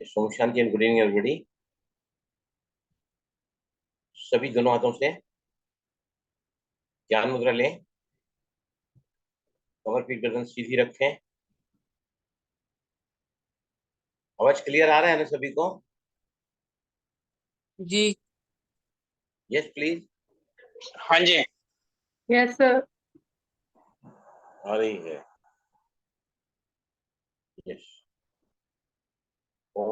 Som Shanti and good evening everybody. सभी दोनों हाथों से ज्ञान मुद्रा लें, कमर पीठ गर्दन सीधी रखें। आवाज क्लियर आ रहा है ना सभी को? जी। Yes please. हाँ जी। Yes sir. आ रही है। यस। ओ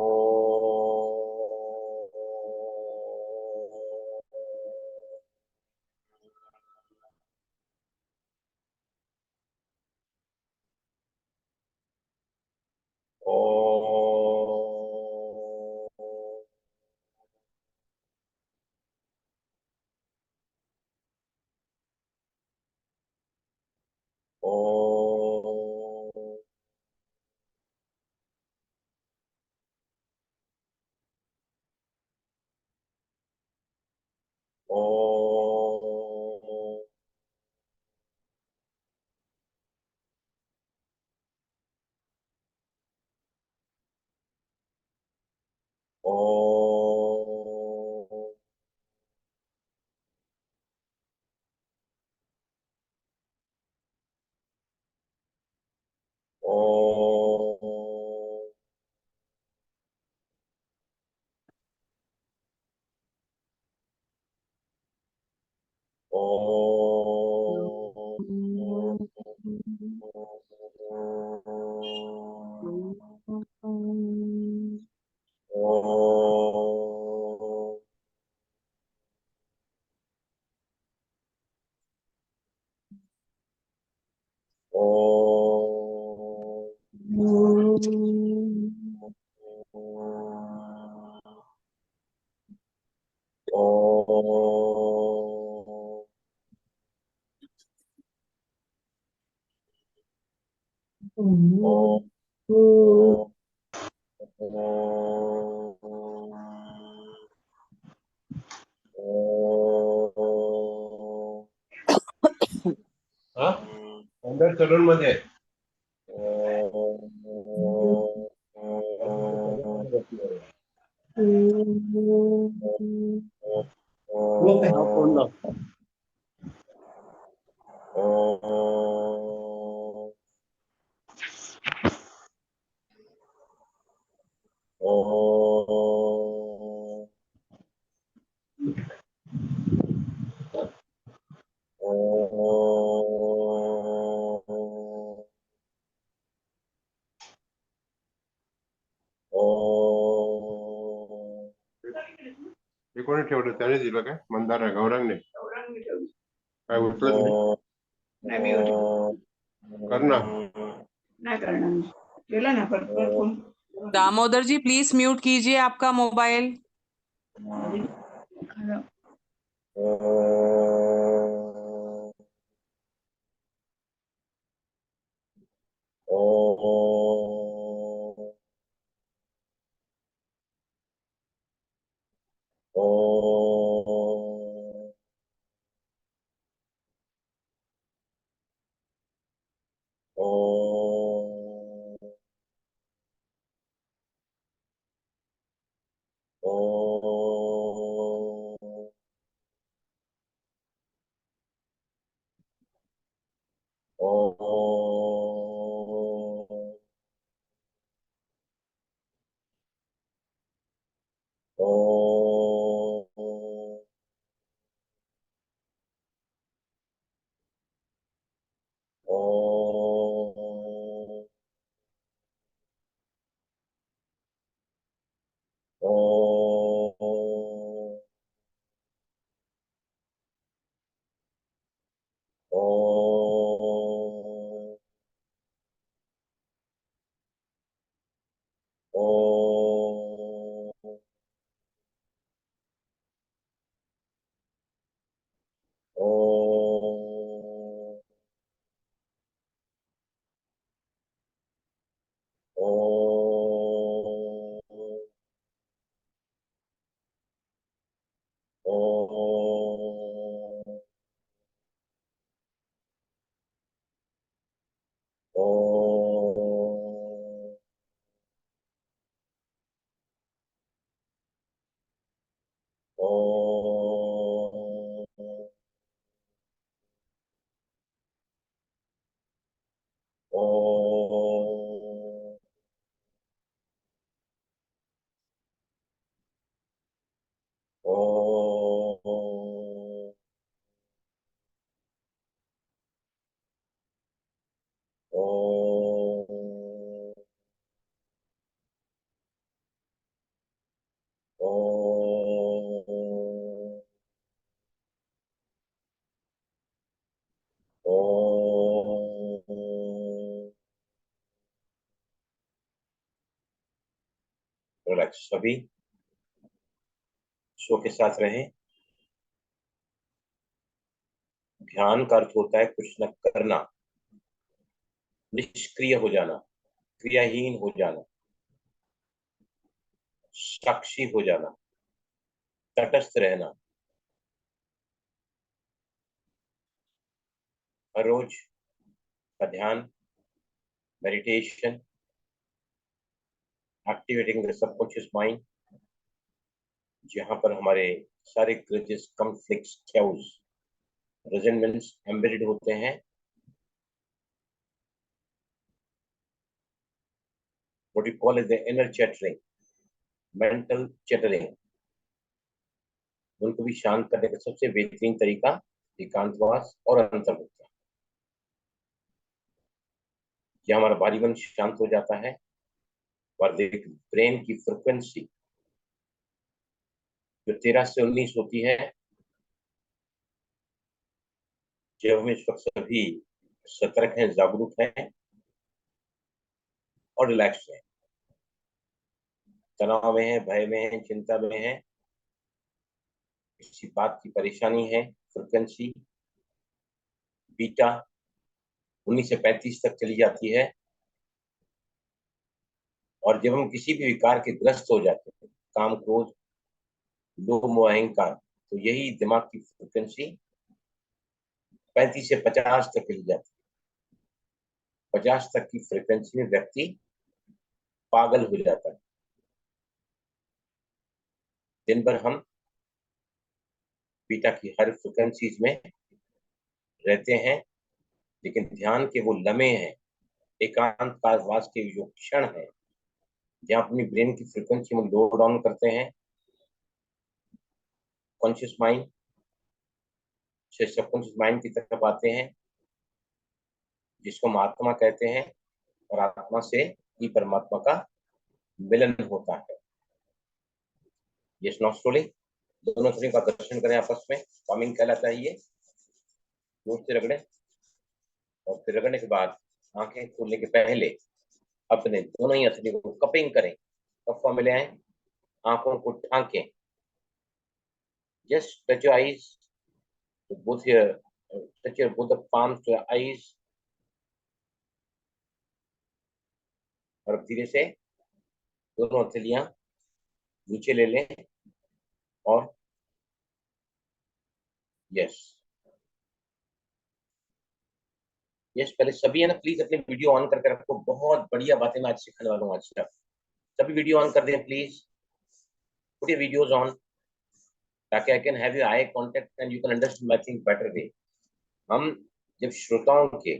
अंदर चलून मध्ये हे कोणी ठेवलं? त्याने दिलं काय? मंदार गौरांगने काय उचलत नाही कर ना. नहीं करना केला ना पर phone Damodar ji please mute कीजिए आपका मोबाइल। ओम ओम ओम ओम ओम। रिलैक्स सभी, शो के साथ रहें। ध्यान का अर्थ होता है कुछ न करना, निष्क्रिय हो जाना, क्रियाहीन हो जाना, साक्षी हो जाना, तटस्थ रहना। हर रोज का ध्यान, meditation, activating the subconscious mind, जहां पर हमारे सारे ग्रजेस, कॉन्फ्लिक्ट्स, ख्याल्स, रेजेंटमेंट्स एम्बेडेड होते हैं। What you call is the inner chattering, mental chattering, उनको भी शांत करने का सबसे बेहतरीन तरीका एकांतवास और अंतर्मुखता। जहाँ हमारा बाहरी मन शांत हो जाता है और ब्रेन की फ्रिक्वेंसी जो 13 से 19 होती है, जब हम इस वक्त सभी सतर्क हैं, जागरूक हैं और रिलैक्स हैं, तनाव में है, भय में है, चिंता में है, किसी बात की परेशानी है, फ्रिक्वेंसी बीटा 19 से 35 तक चली जाती है। और जब हम किसी भी विकार के ग्रस्त हो जाते हैं, काम, क्रोध, लोभ, मोह, अहंकार, तो यही दिमाग की फ्रिक्वेंसी 35 से 50 तक चली जाती है। 50 तक की फ्रिक्वेंसी में व्यक्ति पागल हो जाता है। दिन भर हम बीटा की हर फ्रिक्वेंसीज में रहते हैं, लेकिन ध्यान के वो लम्हे हैं, एकांत कालवास के जो क्षण है, जहाँ अपनी ब्रेन की फ्रिक्वेंसी में लो डाउन करते हैं, कॉन्शियस माइंड से सबकॉन्शियस माइंड की तरफ आते हैं, जिसको हम आत्मा कहते हैं, और आत्मा से ही परमात्मा का मिलन होता है। ये स्नॉट स्लोली दोनों शरीर का दर्शन करें आपस में, कॉमिंग कहलाता है ये। मुंह से रगड़े और फिर रगड़ने के बाद आंखें खोलने के पहले अपने दोनों ही हथेली को कपिंग करें, कफ में ले आए, आंखों को ढांकें, just touch your eyes, both your touch your both the palms to your eyes, और अब धीरे से दोनों हथेलियां नीचे ले लें और यस यस। पहले सभी है ना, प्लीज अपनी वीडियो ऑन करके रखो, बहुत बढ़िया बातें मैं आज सिखाने वाला हूँ। आज से सभी वीडियो ऑन कर दें please, put your videos on, ताकि I can have your eye contact and you can understand my thing better way. हम जब श्रोताओं के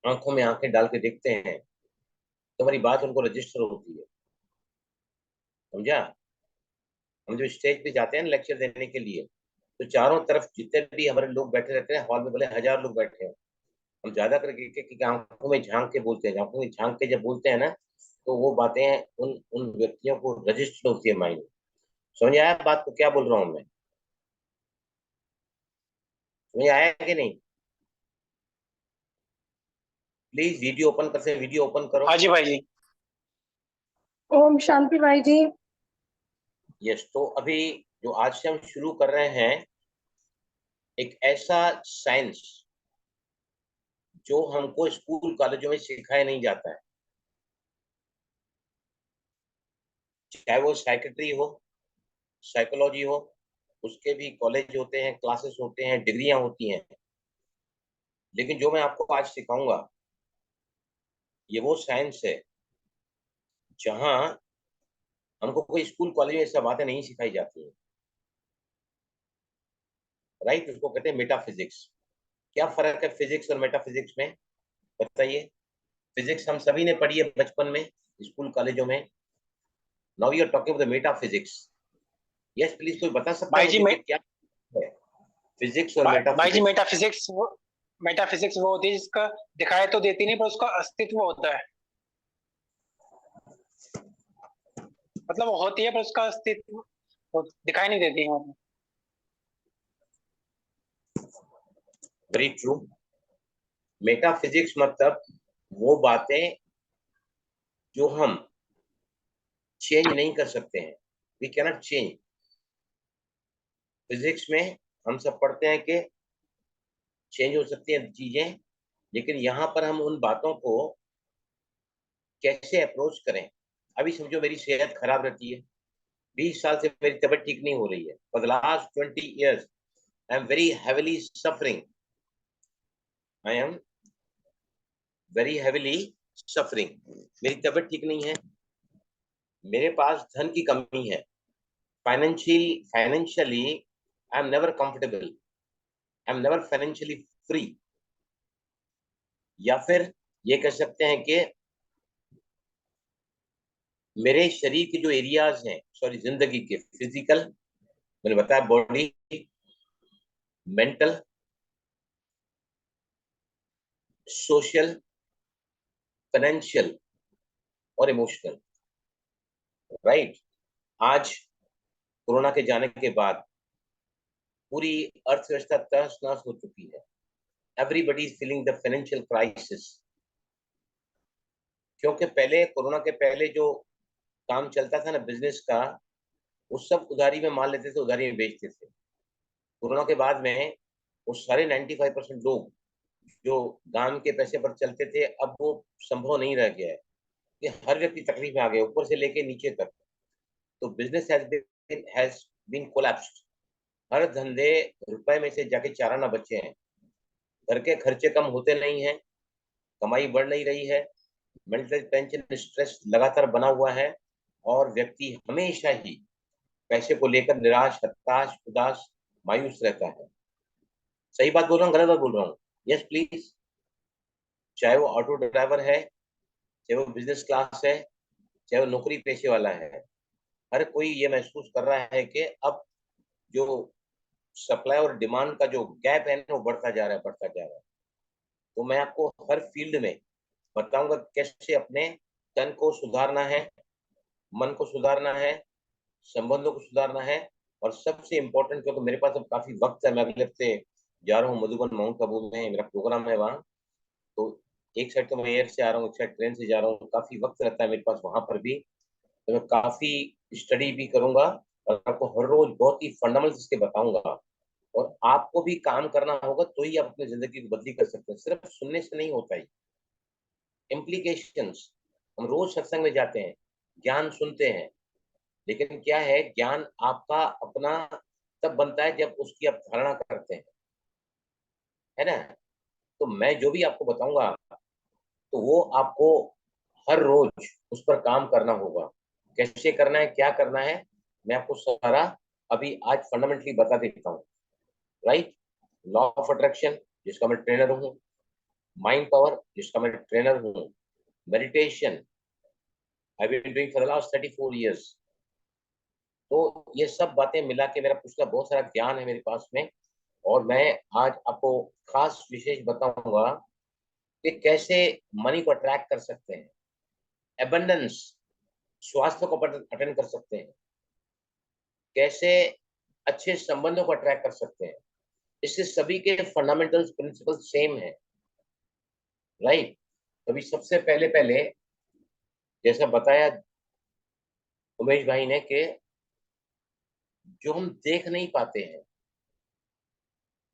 आंखों में आंखें डाल के देखते हैं, तो हमारी बात उनको रजिस्टर होती है, समझा। हम जो स्टेज पे जाते हैं लेक्चर देने के लिए, तो चारों तरफ जितने भी हमारे लोग बैठे रहते हैं, हॉल में भले 1000 लोग बैठे हैं, हम ज्यादा करके आंखों में झांक के बोलते हैं। आंखों में झांक के जब बोलते हैं ना, तो वो बातें उन उन व्यक्तियों को रजिस्टर होती है माइंड में। समझ आया बात को, क्या बोल रहा हूँ मैं? समझ आया कि नहीं? प्लीज वीडियो ओपन करते, वीडियो ओपन करो। हाँ जी भाई जी। ओम शांति भाई जी। यस, तो अभी जो आज से हम शुरू कर रहे हैं, एक ऐसा साइंस जो हमको स्कूल कॉलेजों में सिखाया नहीं जाता है, चाहे वो साइकेट्री हो, साइकोलॉजी हो, उसके भी कॉलेज होते हैं, क्लासेस होते हैं, डिग्रियां होती हैं। लेकिन जो मैं आपको आज सिखाऊंगा, ये वो साइंस है जहां हमको कोई स्कूल कॉलेज में ऐसा बातें नहीं सिखाई जाती है। राइट, उसको कहते हैं मेटाफिजिक्स। क्या फर्क है फिजिक्स और मेटाफिजिक्स में? बताइए। फिजिक्स हम सभी ने पढ़ी है बचपन में, स्कूल कॉलेजों में। Now you are talking about the metaphysics. Yes please, कोई बता सकता है भाई जी मुझे कि क्या है फिजिक्स और भाई जी मेटाफिजिक्स? मेटाफिजिक्स वो होती है जिसका दिखाई तो देती नहीं पर उसका अस्तित्व होता है। मतलब वो होती है पर उसका अस्तित्व दिखाई नहीं देती है। Very true. मेटाफिजिक्स मतलब वो बातें जो हम चेंज नहीं कर सकते हैं, वी कैनॉट चेंज। फिजिक्स में हम सब पढ़ते हैं कि चेंज हो सकती हैं चीजें, लेकिन यहाँ पर हम उन बातों को कैसे अप्रोच करें। अभी समझो मेरी सेहत खराब रहती है, 20 साल से मेरी तबीयत ठीक नहीं हो रही है, for the last 20 years I am very heavily suffering, I am very heavily suffering. मेरी तबीयत ठीक नहीं है, मेरे पास धन की कमी है, financially I am never comfortable, I am never financially free. या फिर ये कह सकते हैं कि मेरे शरीर के जो एरियाज हैं, सॉरी जिंदगी के, फिजिकल, मैंने बताया बॉडी, मेंटल, सोशल, फाइनेंशियल और इमोशनल, राइट। आज कोरोना के जाने के बाद पूरी अर्थव्यवस्था तहस नहस हो चुकी है। Everybody is feeling the financial crisis, क्योंकि पहले, कोरोना के पहले जो काम चलता था ना बिजनेस का, वो सब उधारी में माल लेते थे, उधारी में बेचते थे। कोरोना के बाद में वो सारे 95% लोग जो गांव के पैसे पर चलते थे, अब वो संभव नहीं रह गया है कि हर व्यक्ति तकलीफ में आ गया, ऊपर से लेके नीचे तक। तो बिजनेस हैज बीन कोलैप्स्ड। हर धंधे रुपए में से जाके चाराना बचे हैं। घर के खर्चे कम होते नहीं हैं, कमाई बढ़ नहीं रही है, मेंटल टेंशन, स्ट्रेस लगातार बना हुआ है, और व्यक्ति हमेशा ही पैसे को लेकर निराश, हताश, उदास, मायूस रहता है। सही बात बोल रहा हूँ, गलत बात बोल रहा हूँ? Yes please. चाहे वो ऑटो ड्राइवर है, चाहे वो बिजनेस क्लास है, चाहे वो नौकरी पेशे वाला है, हर कोई ये महसूस कर रहा है कि अब जो सप्लाई और डिमांड का जो गैप है ना, वो बढ़ता जा रहा है, बढ़ता जा रहा है। तो मैं आपको हर फील्ड में बताऊंगा कैसे अपने तन को सुधारना है, मन को सुधारना है, संबंधों को सुधारना है। और सबसे इम्पोर्टेंट, क्योंकि मेरे पास अब काफी वक्त है, मैं अगले हफ्ते जा रहा हूँ मधुबन, माउंट आबू में मेरा प्रोग्राम है वहाँ। तो एक साइड तो मैं एयर से आ रहा हूँ, एक साइड ट्रेन से जा रहा हूँ, काफी वक्त रहता है मेरे पास वहां पर भी। तो मैं काफी स्टडी भी करूंगा और आपको हर रोज बहुत ही फंडामेंटल्स इसके बताऊंगा। और आपको भी काम करना होगा, तो ही आप अपनी जिंदगी को बदली कर सकते हैं। सिर्फ सुनने से नहीं होता है। इम्प्लीकेशंस, हम रोज सत्संग में जाते हैं, ज्ञान सुनते हैं, लेकिन क्या है, ज्ञान आपका अपना तब बनता है जब उसकी आप धारणा करते हैं, है ना। तो मैं जो भी आपको बताऊंगा, तो वो आपको हर रोज उस पर काम करना होगा। कैसे करना है, क्या करना है, मैं आपको सारा अभी आज फंडामेंटली बता देता हूँ, राइट। लॉ ऑफ अट्रैक्शन, जिसका मैं ट्रेनर हूँ। माइंड पावर, जिसका मैं ट्रेनर हूँ। Meditation, I been doing for the last 34 years। तो ये सब बातें मिला के मेरा पिछला बहुत सारा ज्ञान है मेरे पास में। और मैं आज आपको खास विशेष बताऊंगा कि कैसे मनी को अट्रैक्ट कर सकते हैं, एबंडेंस, स्वास्थ्य को अटेंड कर सकते हैं, कैसे अच्छे संबंधों को अट्रैक्ट कर सकते हैं। इससे सभी के फंडामेंटल्स प्रिंसिपल सेम है, राइट। अभी सबसे पहले पहले जैसा बताया उमेश भाई ने कि जो हम देख नहीं पाते हैं,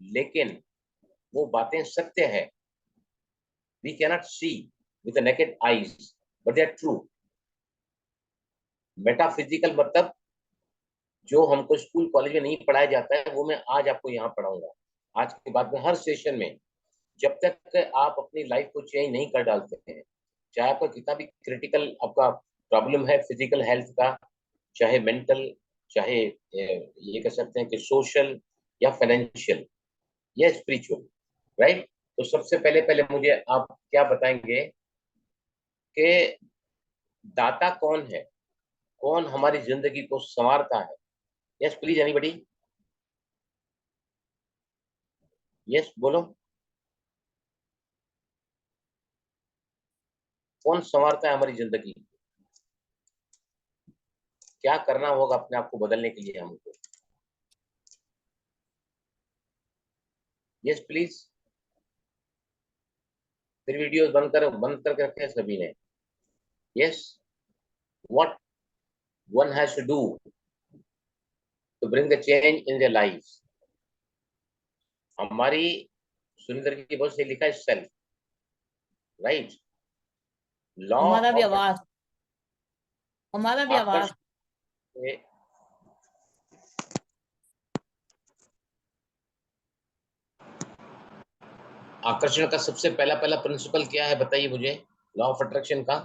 लेकिन वो बातें सत्य है। We cannot see with the naked eyes, but they are true. Metaphysical मतलब जो हमको स्कूल कॉलेज में नहीं पढ़ाया जाता है, वो मैं आज आपको यहाँ पढ़ाऊंगा। आज के बाद में हर सेशन में, जब तक आप अपनी लाइफ को चेंज नहीं कर डालते हैं, चाहे आपका कितना भी क्रिटिकल आपका प्रॉब्लम है, फिजिकल हेल्थ का, चाहे मेंटल, चाहे ये कह सकते हैं कि सोशल या फाइनेंशियल या स्पिरिचुअल, राइट। तो सबसे पहले पहले मुझे आप क्या बताएंगे कि दाता कौन है, कौन हमारी जिंदगी को संवारता है? यस प्लीज एनीबडी, यस बोलो, कौन संवारता है हमारी जिंदगी? क्या करना होगा अपने आप को बदलने के लिए हमको? Yes please. फिर वीडियोस बंद करके रखे हैं सभी ने। Yes, what one has to do to bring the change in their life? हमारी सुरेंद्र की बहुत से लिखा है सेल्फ, राइट? लॉ हमारा ऑफ व्यवहार, हमारा व्यवहार। आकर्षण, आकर्षण का सबसे पहला पहला प्रिंसिपल क्या है बताइए मुझे? लॉ ऑफ अट्रैक्शन का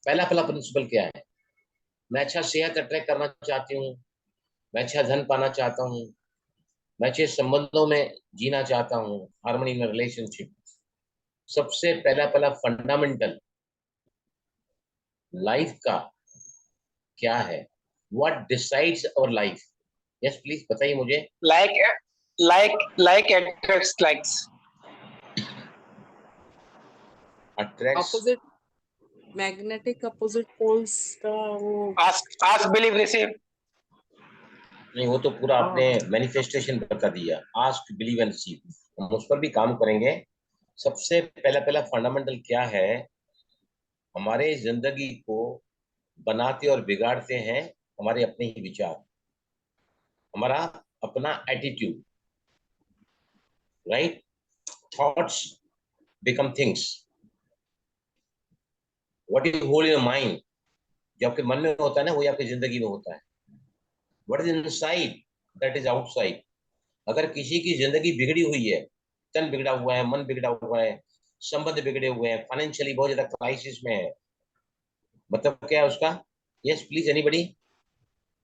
पहला पहला प्रिंसिपल क्या है? मैं अच्छा सेहत अट्रैक्ट करना चाहती हूँ, मैं अच्छा धन पाना चाहता हूँ, मैं अच्छे संबंधों में जीना चाहता हूँ, हार्मनी इन रिलेशनशिप। सबसे पहला पहला फंडामेंटल लाइफ का क्या है? What decides our life? Yes please बताइए मुझे। like attracts likes. Attracts, opposite, magnetic opposite poles का वो Ask, believe, receive. नहीं वो तो पूरा हाँ। आपने मैनिफेस्टेशन बता दिया। आस्क बिलीव एंड सी, हम उस पर भी काम करेंगे। सबसे पहला पहला फंडामेंटल क्या है? हमारे जिंदगी को बनाते और बिगाड़ते हैं हमारे अपने ही विचार, हमारा अपना attitude, right? Thoughts become things. What you hold in mind, जो आपके मन में होता है ना, वही आपकी जिंदगी में होता है। What is inside, that is outside. अगर किसी की जिंदगी बिगड़ी हुई है, तन बिगड़ा हुआ है, मन बिगड़ा हुआ है, संबंध बिगड़े हुए हैं, फाइनेंशियली बहुत ज्यादा क्राइसिस में है, मतलब क्या है उसका? यस प्लीज एनीबडी,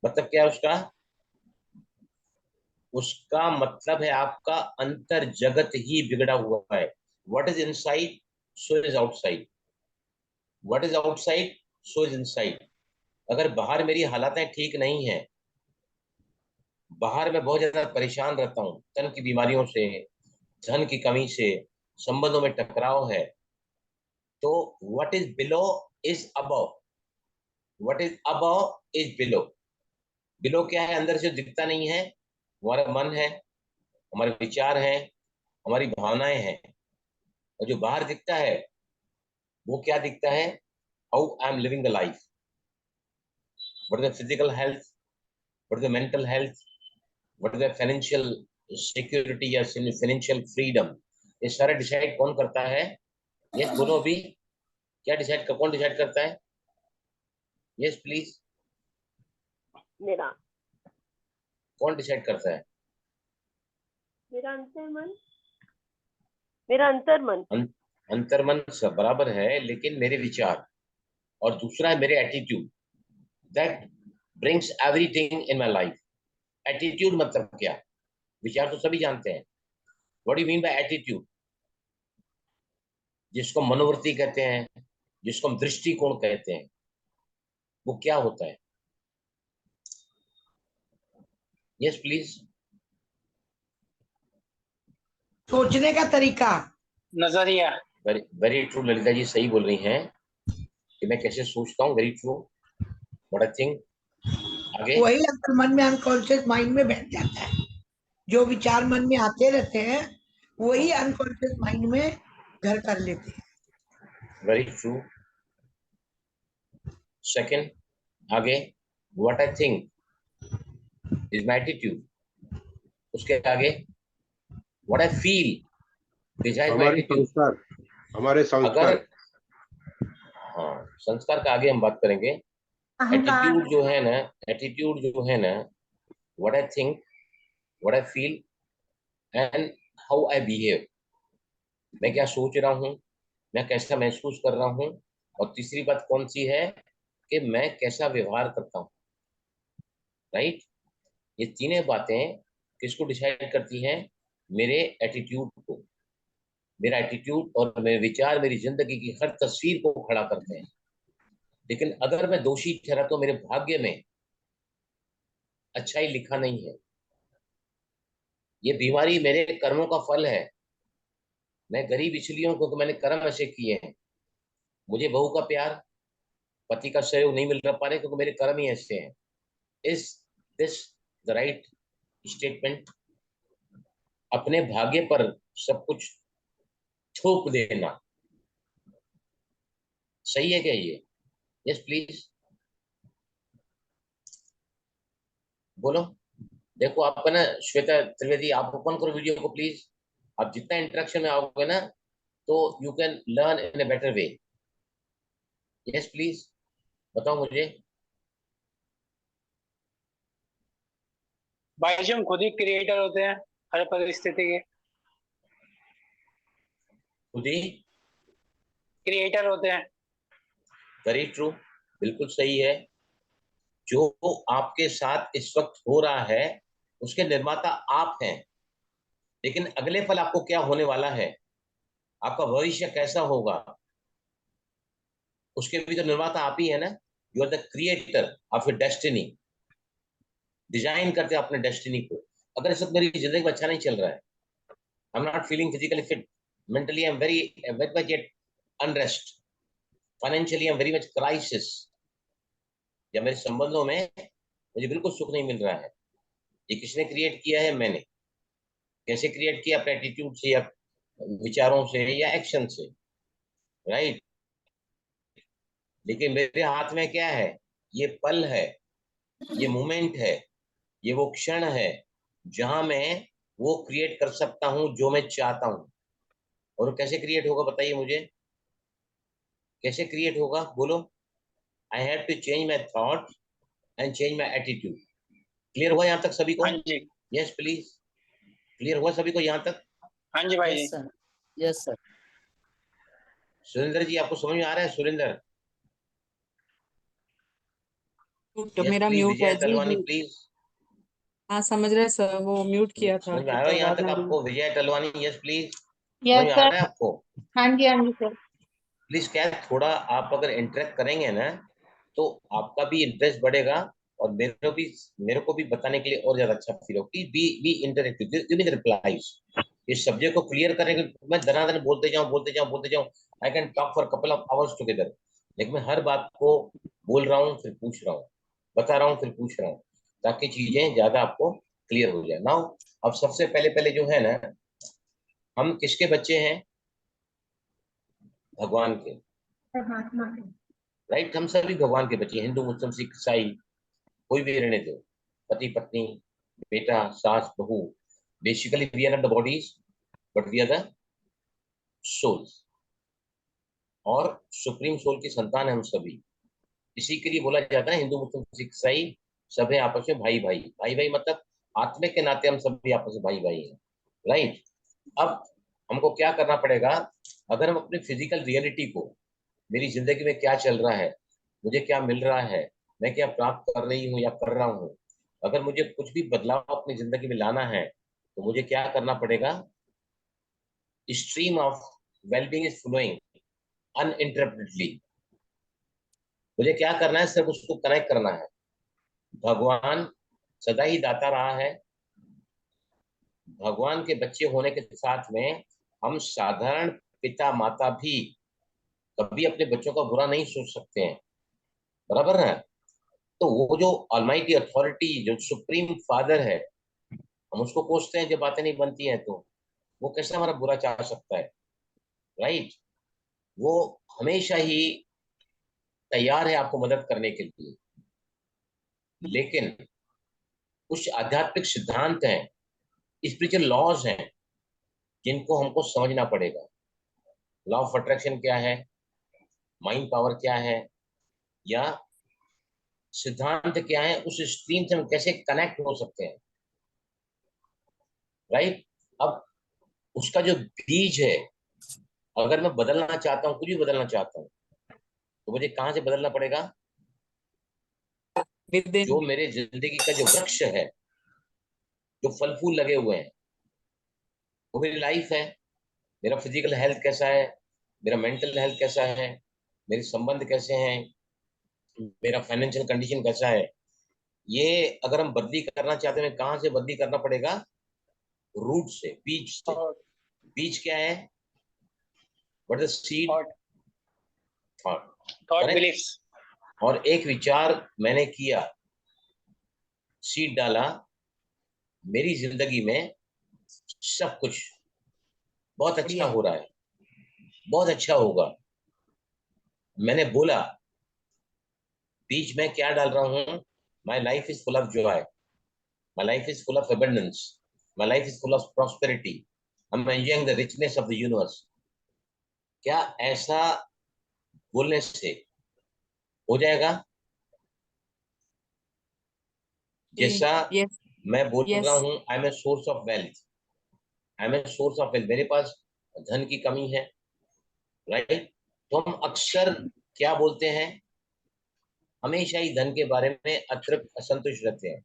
मतलब क्या है उसका? उसका मतलब है आपका अंतर जगत ही बिगड़ा हुआ है। What is inside, so is outside. What is outside, so is inside. अगर बाहर मेरी हालातें ठीक नहीं है, बाहर मैं बहुत ज्यादा परेशान रहता हूँ तन की बीमारियों से, धन की कमी से, संबंधों में टकराव है, तो what is below is above, what is above is below. Below क्या है? अंदर से दिखता नहीं है, हमारा मन है, हमारे विचार हैं, हमारी भावनाएं हैं। और जो बाहर दिखता है वो क्या दिखता है? How I am living the life, what is the physical health, what is the mental health, what is the financial security या फाइनेंशियल फ्रीडम। ये सारा डिसाइड कौन करता है? यस बोलो अभी, क्या डिसाइड, कौन डिसाइड करता है? यस प्लीज, मेरा कौन डिसाइड करता है? मेरा अंतर्मन, मेरा अंतर्मन। अंतर्मन सब बराबर है, लेकिन मेरे विचार, और दूसरा है मेरे attitude, that brings everything in my life. Attitude मतलब क्या? विचार तो सभी जानते हैं। What do mean by attitude? जिसको मनोवृत्ति कहते हैं, जिसको हम दृष्टिकोण कहते हैं, वो क्या होता है? Yes please. सोचने का तरीका। नजरिया। Very very true, Lalita ji सही बोल रही हैं कि मैं कैसे सोचता हूँ। Very true, what I think. आगे वही अगर मन में अनकॉन्शियस माइंड में बैठ जाता है, जो विचार मन में आते रहते हैं वही अनकॉन्शियस माइंड में घर कर लेते हैं। Very true. सेकंड, आगे, what I think is my attitude. उसके आगे, what I feel design my हमारे एटीट्यूड। संस्कार, हमारे अगर, संस्कार। हाँ, संस्कार का आगे हम बात करेंगे। अहंकार। एटीट्यूड जो है ना, एटीट्यूड जो है ना, what I think, what I feel and how I behave. मैं क्या सोच रहा हूँ, मैं कैसा महसूस कर रहा हूँ, और तीसरी बात कौन सी है कि मैं कैसा व्यवहार करता हूँ, राइट? ये तीनों बातें किसको डिसाइड करती हैं? मेरे एटीट्यूड को। मेरा एटीट्यूड और मेरे विचार मेरी जिंदगी की हर तस्वीर को खड़ा करते हैं। लेकिन अगर मैं दोषी ठहरा तो मेरे भाग्य में अच्छाई लिखा नहीं है। ये बीमारी मेरे कर्मों का फल है। मैं गरीब इसलिए हूं क्योंकि मैंने कर्म ऐसे किए हैं। मुझे बहू का प्यार, पति का सहयोग नहीं मिल पा रहे क्योंकि मेरे कर्म ही ऐसे हैं। Is this the right statement? अपने भाग्य पर सब कुछ थोप देना सही है क्या ये? यस प्लीज बोलो। देखो आपका ना श्वेता त्रिवेदी, आप ओपन करो वीडियो को प्लीज। आप जितना इंटरेक्शन में आओगे ना तो you can learn in a better way. Yes please बताओ मुझे। भाई जी हम खुद ही क्रिएटर होते हैं हर परिस्थिति के। खुद ही क्रिएटर होते हैं। वेरी ट्रू, बिल्कुल सही है। जो आपके साथ इस वक्त हो रहा है उसके निर्माता आप हैं। लेकिन अगले पल आपको क्या होने वाला है, आपका भविष्य कैसा होगा, उसके भी तो निर्माता आप ही है ना। You are the creator of your destiny. Design करते हो अपने डेस्टिनी को। अगर इस वक्त मेरी जिंदगी में अच्छा नहीं चल रहा है, I am not feeling physically fit, mentally I am very much at unrest, financially I am very much crisis, या मेरे संबंधों में मुझे बिल्कुल सुख नहीं मिल रहा है, ये किसने क्रिएट किया है? मैंने। कैसे क्रिएट किया? अपने एटीट्यूड से या विचारों से या एक्शन से, राइट। लेकिन मेरे हाथ में क्या है? ये पल है, ये मोमेंट है, ये वो क्षण है जहां मैं वो क्रिएट कर सकता हूं जो मैं चाहता हूं। और वो कैसे क्रिएट होगा बताइए मुझे, कैसे क्रिएट होगा बोलो। I have to change my thought and change my attitude. Clear हुआ यहाँ तक सभी को? हाँ जी। यस प्लीज, क्लियर हुआ सभी को यहाँ तक? हाँ जी भाई जी। Yes sir, yes sir. Surendra ji आपको समझ में आ रहा है? सुरेंद्र, यस मेरा प्लीज। म्यूट है विजय जी तलवानी जी। प्लीज। हाँ समझ रहे सर, वो म्यूट किया था समझ में तो आ रहा है यहाँ आवाज तक आ रही है। आपको? विजय तलवानी, यस प्लीज। समझ यस में आ सर। रहा है आपको? हाँ जी सर। प्लीज क्या है, थोड़ा आप अगर इंटरेक्ट करेंगे ना तो आपका भी इंटरेस्ट बढ़ेगा और मेरे को भी बताने के लिए और ज्यादा अच्छा फील होगा। Be interactive, give me the replies. इस सब्जेक्ट को क्लियर करने के लिए मैं धनाधन बोलते जाऊं। I can talk for couple of hours together. लेकिन मैं हर बात को बोल रहा हूँ फिर पूछ रहा हूँ, बता रहा हूँ फिर पूछ रहा हूँ, ताकि चीजें ज्यादा आपको क्लियर हो जाए। नाउ अब सबसे पहले पहले जो है ना, हम किसके बच्चे हैं? भगवान के, परमात्मा के। राइट। हम सभी भगवान के बच्चे, हिंदू मुस्लिम सिख ईसाई, कोई भी रहने दो, पति पत्नी बेटा सास बहू। Basically we are not the bodies but we are the souls, और सुप्रीम सोल की संतान है हम सभी। इसी के लिए बोला जाता है हिंदू मुस्लिम सिख ईसाई सब है आपस में भाई भाई। भाई भाई मतलब आत्मिक के नाते हम सभी आपस में भाई भाई हैं, राइट। अब हमको क्या करना पड़ेगा? अगर हम अपनी फिजिकल रियलिटी को, मेरी जिंदगी में क्या चल रहा है, मुझे क्या मिल रहा है, मैं क्या प्राप्त कर रही हूँ या कर रहा हूँ, अगर मुझे कुछ भी बदलाव अपनी जिंदगी में लाना है तो मुझे क्या करना पड़ेगा? Stream of wellbeing is flowing uninterruptedly. मुझे क्या करना है? सिर्फ उसको कनेक्ट करना है। भगवान सदा ही दाता रहा है। भगवान के बच्चे होने के साथ में हम साधारण पिता माता भी कभी अपने बच्चों का बुरा नहीं सोच सकते हैं, बराबर है। तो वो जो ऑलमाइटी अथॉरिटी, जो सुप्रीम फादर है, हम उसको कोसते हैं जब बातें नहीं बनती हैं, तो वो कैसे हमारा बुरा चाह सकता है, राइट। वो हमेशा ही तैयार है आपको मदद करने के लिए। लेकिन कुछ आध्यात्मिक सिद्धांत हैं, स्पिरिचुअल लॉज हैं, जिनको हमको समझना पड़ेगा। लॉ ऑफ अट्रैक्शन क्या है, माइंड पावर क्या है, या सिद्धांत क्या है, उस स्ट्रीम से हम कैसे कनेक्ट हो सकते हैं, राइट। अब उसका जो बीज है, अगर मैं बदलना चाहता हूँ, कुछ भी बदलना चाहता हूँ, तो मुझे कहाँ से बदलना पड़ेगा? विद जो मेरे जिंदगी का जो वृक्ष है, जो फल फूल लगे हुए हैं, वो मेरी लाइफ है। मेरा फिजिकल हेल्थ कैसा है, मेरा मेंटल हेल्थ कैसा है, मेरे संबंध कैसे हैं, मेरा फाइनेंशियल कंडीशन कैसा है। ये अगर हम बदली करना चाहते हैं, कहाँ से बदली करना पड़ेगा? रूट से, बीज से। थॉट बीज क्या है? What is seed? Thought thought. Thought correct. Beliefs. और एक विचार मैंने किया, सीड डाला, मेरी जिंदगी में सब कुछ बहुत अच्छा बढ़िया। हो रहा है, बहुत अच्छा होगा। मैंने बोला, बीज में क्या डाल रहा हूं? My life is full of Joy, my life is full of abundance, my life is full of prosperity, I am enjoying the richness of the universe. क्या ऐसा बोलने से हो जाएगा? जैसा यस मैं बोल रहा यस हूं, I am a source of wealth, I am a source of wealth, मेरे पास धन की कमी है, राइट? तो हम अक्सर क्या बोलते हैं? हमेशा ही धन के बारे में अतृप्त, असंतुष्ट रहते हैं,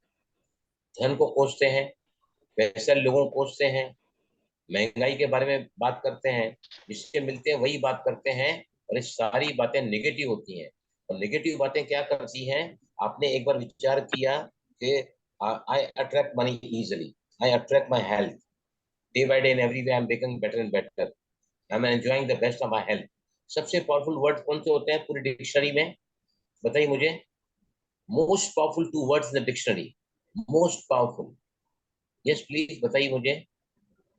धन को कोसते हैं, वैसे लोगों को कोसते हैं, महंगाई के बारे में बात करते हैं, जिससे मिलते हैं वही बात करते हैं, और ये सारी बातें नेगेटिव होती हैं। और नेगेटिव बातें क्या करती हैं? आपने एक बार विचार किया कि I attract money easily, I attract my health, day by day in every way I am becoming better and better, I am enjoying the best of my health. सबसे पावरफुल वर्ड कौन से होते हैं पूरी डिक्शनरी में? बताइए मुझे। Most powerful two words in the dictionary, most powerful. Yes please बताइए मुझे।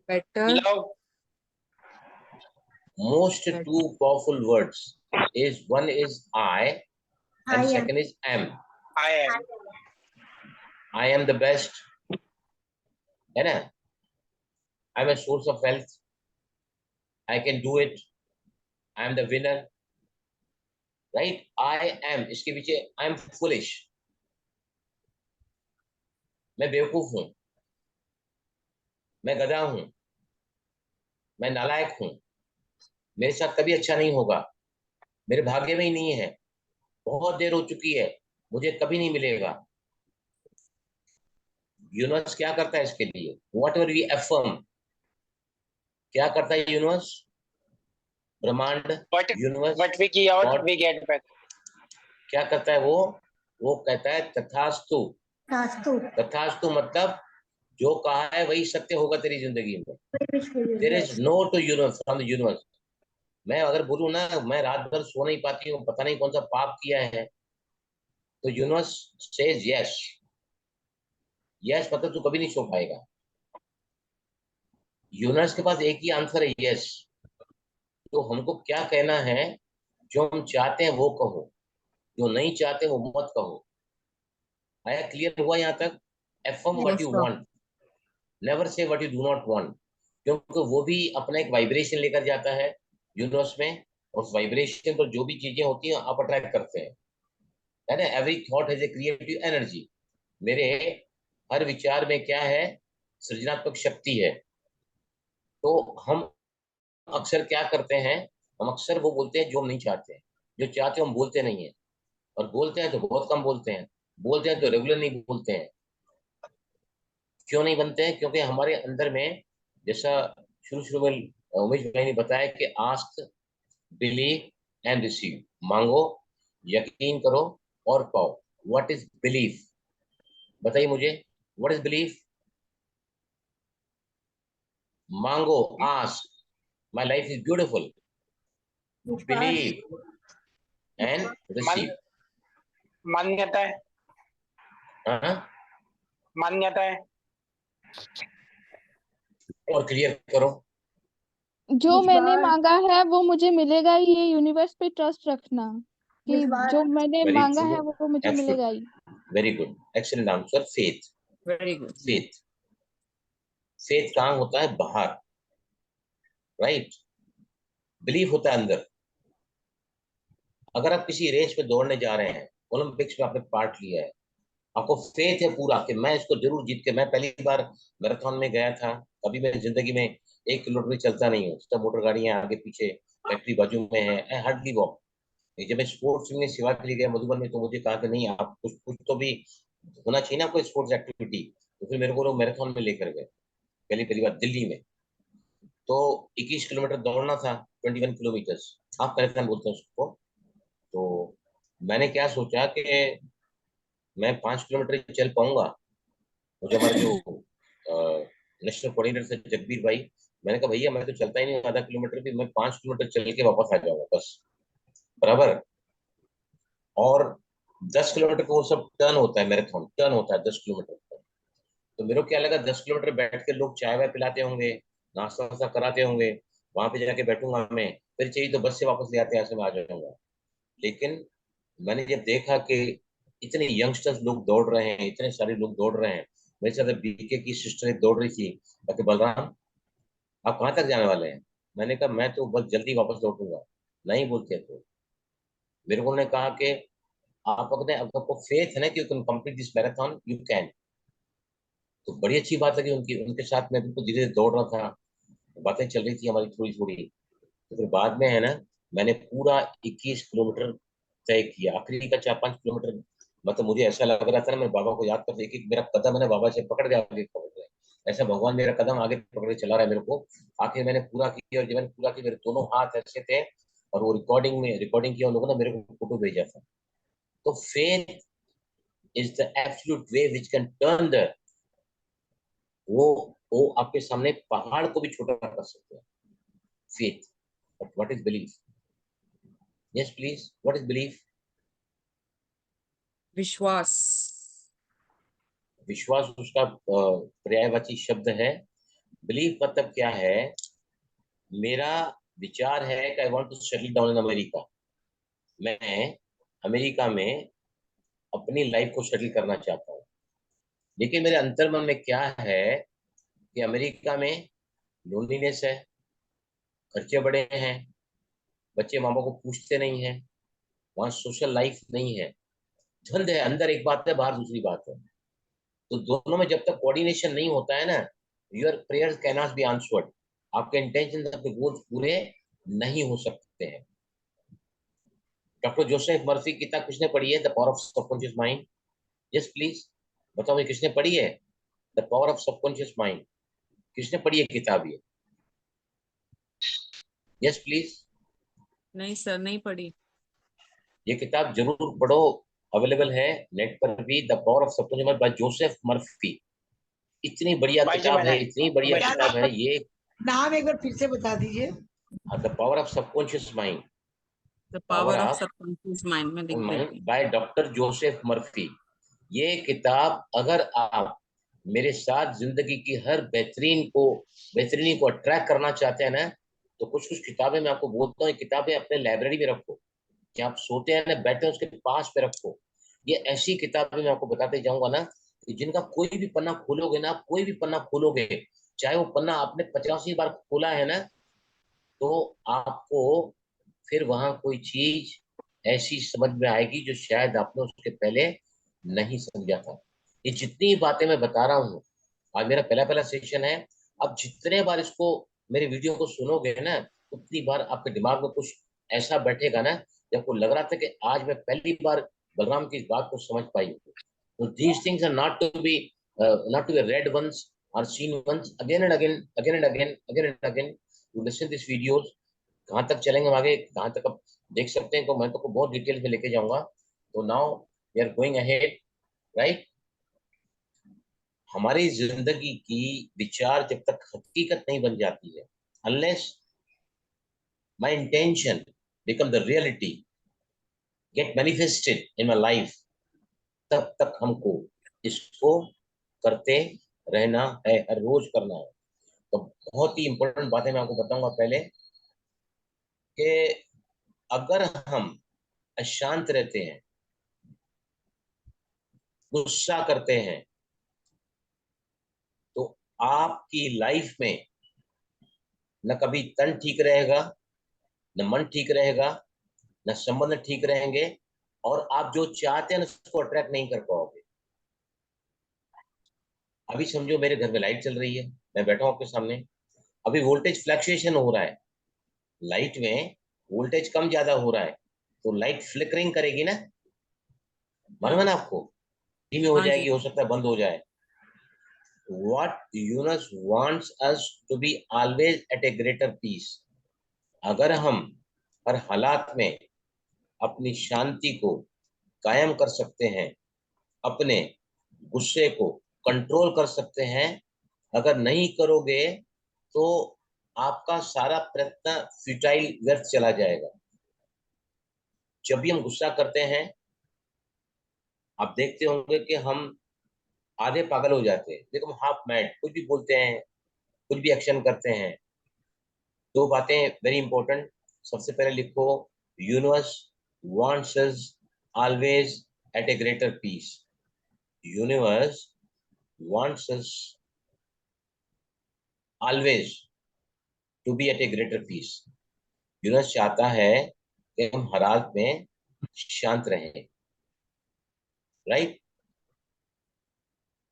Better love. Most two powerful words is, one is I and I am. second is am. I am. I am the best, है ना? I am a source of wealth. I can do it. I am the winner, right? I am, इसके पीछे I am foolish, मैं बेवकूफ हूँ, मैं गधा हूँ, मैं नालायक हूँ, मेरे साथ कभी अच्छा नहीं होगा, मेरे भाग्य में ही नहीं है, बहुत देर हो चुकी है, मुझे कभी नहीं मिलेगा। यूनिवर्स क्या करता है इसके लिए? वॉट एवर वी अफर्म, क्या करता है यूनिवर्स? ब्रह्मांड, what universe, what we give out god we get back. क्या करता है? वो कहता है तथास्तु। Tastu. तथास्तु मतलब जो कहा है वही सत्य होगा तेरी जिंदगी में। Which for you? There is Yes. No to universe from the universe. मैं अगर बोलूं ना, मैं रात भर सो नहीं पाती हूँ, पता नहीं कौन सा पाप किया है, तो यूनिवर्स सेज यस। यस मतलब तू कभी नहीं सो पाएगा। यूनिवर्स के पास एक ही आंसर है, यस। तो हमको क्या कहना है? जो हम चाहते हैं वो कहो, जो नहीं चाहते वो मत कहो। आया क्लियर हुआ यहाँ तक? Affirm what yes you sir want, never say what you do not want, क्योंकि वो भी अपना एक वाइब्रेशन लेकर जाता है यूनिवर्स में, और उस वाइब्रेशन पर जो भी चीजें होती हैं आप अट्रैक्ट करते हैं, है ना? Every thought has a creative energy. मेरे हर विचार में क्या है? सृजनात्मक शक्ति है। तो हम अक्सर क्या करते हैं? हम अक्सर वो बोलते हैं जो हम नहीं चाहते हैं, जो चाहते हैं हम बोलते नहीं है, और बोलते हैं तो बहुत कम बोलते हैं, बोलते हैं तो रेगुलर नहीं बोलते हैं। क्यों नहीं बनते हैं? क्योंकि हमारे अंदर में, जैसा शुरू शुरू में उमेश भाई ने बताया कि आस्क, बिलीव एंड रिसीव, मांगो, यकीन करो और पाओ। What is belief? बताइए मुझे, व्हाट इज बिलीफ? मांगो, ask, my life is beautiful, Which for us? Believe and मन रिसीव। मान्यता है। हाँ, मान्यता है। और क्लियर करो। जो Which मैंने bar? मांगा है वो मुझे मिलेगा ही, ये यूनिवर्स पे ट्रस्ट रखना कि Which bar? जो मैंने वेरी मांगा है गुड, वो मुझे मिलेगा ही। Very good, excellent answer. Faith, very good faith. Faith कहाँ होता है? बाहर, राइट? बिलीफ होता है अंदर। अगर आप किसी रेस में दौड़ने जा रहे हैं, ओलंपिक्स में आपने पार्ट लिया है, आपको फेथ है पूरा कि मैं इसको जरूर जीत के, मैं पहली बार मैराथन में गया था, कभी मेरी जिंदगी में 1 किलोमीटर चलता नहीं हूँ, सब मोटर गाड़ियां आगे पीछे, फैक्ट्री बाजू में है, आई हार्डली वॉक। जब मैं स्पोर्ट्स में सेवा के लिए गया मधुबन में, तो मुझे कहा कि नहीं, आप कुछ कुछ तो भी होना चाहिए ना, कोई स्पोर्ट्स एक्टिविटी। तो फिर मेरे को लोग मैराथन में लेकर गए, पहली पहली बार दिल्ली में। तो 21 किलोमीटर दौड़ना था, 21 किलोमीटर हाफ मैराथन बोलते हैं उसको। तो मैंने क्या सोचा कि मैं 5 किलोमीटर ही चल पाऊंगा। मुझे हमारे जो नेशनल कोऑर्डिनेटर थे जगबीर भाई, मैंने कहा भैया मैं तो चलता ही नहीं आधा किलोमीटर भी, मैं 5 किलोमीटर चल के वापस आ जाऊंगा बस, बराबर। और 10 किलोमीटर को वो सब टर्न होता है, मैराथन टर्न होता है 10 किलोमीटर का। तो मेरे को क्या लगा 10 किलोमीटर बैठ के लोग चाय वाय पिलाते होंगे, नाश्ता वास्ता कराते होंगे, वहां पे जाके बैठूंगा मैं, फिर चाहिए तो बस से वापस ले आते हैं, ऐसे में आ जाऊंगा। लेकिन मैंने जब देखा कि इतने यंगस्टर्स लोग दौड़ रहे हैं, इतने सारे लोग दौड़ रहे हैं, मेरे साथ बीके की सिस्टर एक दौड़ रही थी, कहते बलराम आप कहाँ तक जाने वाले हैं? मैंने कहा मैं तो बस जल्दी वापस लौटूंगा। नहीं बोलते तो मेरे को उन्होंने कहा कि आप अपने, अगर आपको फेथ है ना कि you can complete this marathon, you can. तो बड़ी अच्छी बात है कि उनकी उनके साथ मैं बिल्कुल धीरे धीरे दौड़ रहा था, बातें चल रही थी हमारी थोड़ी थोड़ी। तो फिर बाद में है ना, मैंने पूरा 21 किलोमीटर तय किया। आखिरी का 4-5 किलोमीटर मतलब मुझे ऐसा लग रहा था ना, मैं बाबा को याद करते कि मेरा कदम है ना बाबा से पकड़ के आगे पकड़ गया, ऐसा भगवान मेरा कदम आगे पकड़ के चला रहा है मेरे को। आखिर मैंने पूरा किया, और जब मैंने पूरा किया मेरे दोनों हाथ ऐसे थे, और वो रिकॉर्डिंग किया उन लोगों ने, मेरे को फोटो भेजा था। तो faith is the absolute way which can turn the, वो आपके सामने पहाड़ को भी छोटा कर सकते हैं। Faith, but what is belief? Yes please, what is belief? विश्वास। विश्वास उसका पर्यायवाची शब्द है। बिलीफ मतलब क्या है? मेरा विचार है कि I want to settle down in America. मैं अमेरिका में अपनी लाइफ को सेटल करना चाहता हूँ। लेकिन मेरे अंतर्मन में क्या है कि अमेरिका में लोनलीनेस है, खर्चे बड़े हैं, बच्चे माँ बाप को पूछते नहीं है, वहाँ सोशल लाइफ नहीं है, धंध है अंदर एक बात है, बाहर दूसरी बात है। तो दोनों में जब तक कोऑर्डिनेशन नहीं होता है ना, your prayers can not be answered. आपके इंटेंशन, आपके गोल्स पूरे नहीं हो सकते हैं। डॉक्टर जोसेफ मर्फी की किताब किसने पढ़ी है? The power of subconscious mind. Yes please, बताओ ये किसने पढ़ी है? The power of subconscious mind, किसने पढ़ी है किताब ये? Yes please. नहीं सर, नहीं पढ़ी। ये किताब जरूर पढ़ो, अवेलेबल है नेट पर भी, the power of subconscious mind bye Joseph Murphy. इतनी बढ़िया भाई जी किताब मैंने है, इतनी बढ़िया क्या किताब नाम है ये। नाम एक बार फिर से बता दीजिए। The power of subconscious mind, the power power of of subconscious mind में लिख माइंड देती हूँ। By doctor Joseph Murphy. ये किताब अगर आप मेरे साथ जिंदगी की हर बेहतरीनी को अट्रैक्ट करना चाहते हैं ना, तो कुछ कुछ किताबें मैं आपको बोलता हूँ, किताबें अपने लाइब्रेरी में रखो, कि आप सोते हैं ना बैठे हैं उसके पास पे रखो। ये ऐसी किताबें मैं आपको बताते जाऊंगा ना, कि जिनका कोई भी पन्ना खोलोगे ना, आप कोई भी पन्ना खोलोगे, चाहे वो पन्ना आपने 85 बार खोला है ना, तो आपको फिर वहां कोई चीज ऐसी समझ में आएगी जो शायद आपने उसके पहले नहीं समझा था। ये जितनी बातें मैं बता रहा हूँ, आज मेरा पहला पहला सेशन है, अब जितने बार इसको मेरे वीडियो को सुनोगे ना, उतनी बार आपके दिमाग में कुछ ऐसा बैठेगा ना, कि आपको लग रहा था कि आज मैं पहली बार बलराम की इस बात को समझ पाई हूँ। तो these things are not to be read once और seen once, again and again, again and again, again and again to listen this videos. कहाँ तक चलेंगे हम आगे, कहाँ तक आप देख सकते हैं, तो मैं तो बहुत डिटेल में लेके जाऊंगा। तो now we are going ahead, right. हमारी जिंदगी की विचार जब तक हकीकत नहीं बन जाती है, unless my intention become the reality, get manifested in my life, तब तक हमको इसको करते रहना है, हर रोज करना है। तो बहुत ही इंपॉर्टेंट बातें मैं आपको बताऊंगा पहले, कि अगर हम अशांत रहते हैं, गुस्सा करते हैं, तो आपकी लाइफ में न कभी तन ठीक रहेगा, न मन ठीक रहेगा, न संबंध ठीक रहेंगे, और आप जो चाहते हैं उसको अट्रैक्ट नहीं कर पाओगे। अभी समझो मेरे घर में लाइट चल रही है, मैं बैठा हूं आपके सामने, अभी वोल्टेज फ्लक्चुएशन हो रहा है, लाइट में वोल्टेज कम ज्यादा हो रहा है, तो लाइट फ्लिकरिंग करेगी ना, मालूम है ना आपको, धीमी हो हाँ जी। जाएगी, हो सकता है बंद हो जाए। what universe wants us to be always at a greater peace. अगर हम हर हालात में अपनी शांति को कायम कर सकते हैं, अपने गुस्से को कंट्रोल कर सकते हैं, अगर नहीं करोगे तो आपका सारा प्रयत्न फ्यूटाइल, व्यर्थ चला जाएगा। जब भी हम गुस्सा करते हैं, आप देखते होंगे कि हम आधे पागल हो जाते हैं, देखो हम हाफ मैड, कुछ भी बोलते हैं, कुछ भी एक्शन करते हैं। दो बातें वेरी इंपॉर्टेंट। सबसे पहले लिखो, universe wants us always at a greater peace. Universe wants us always to be at a greater peace. Universe चाहता है कि हम हर हाल में शांत रहें, राइट।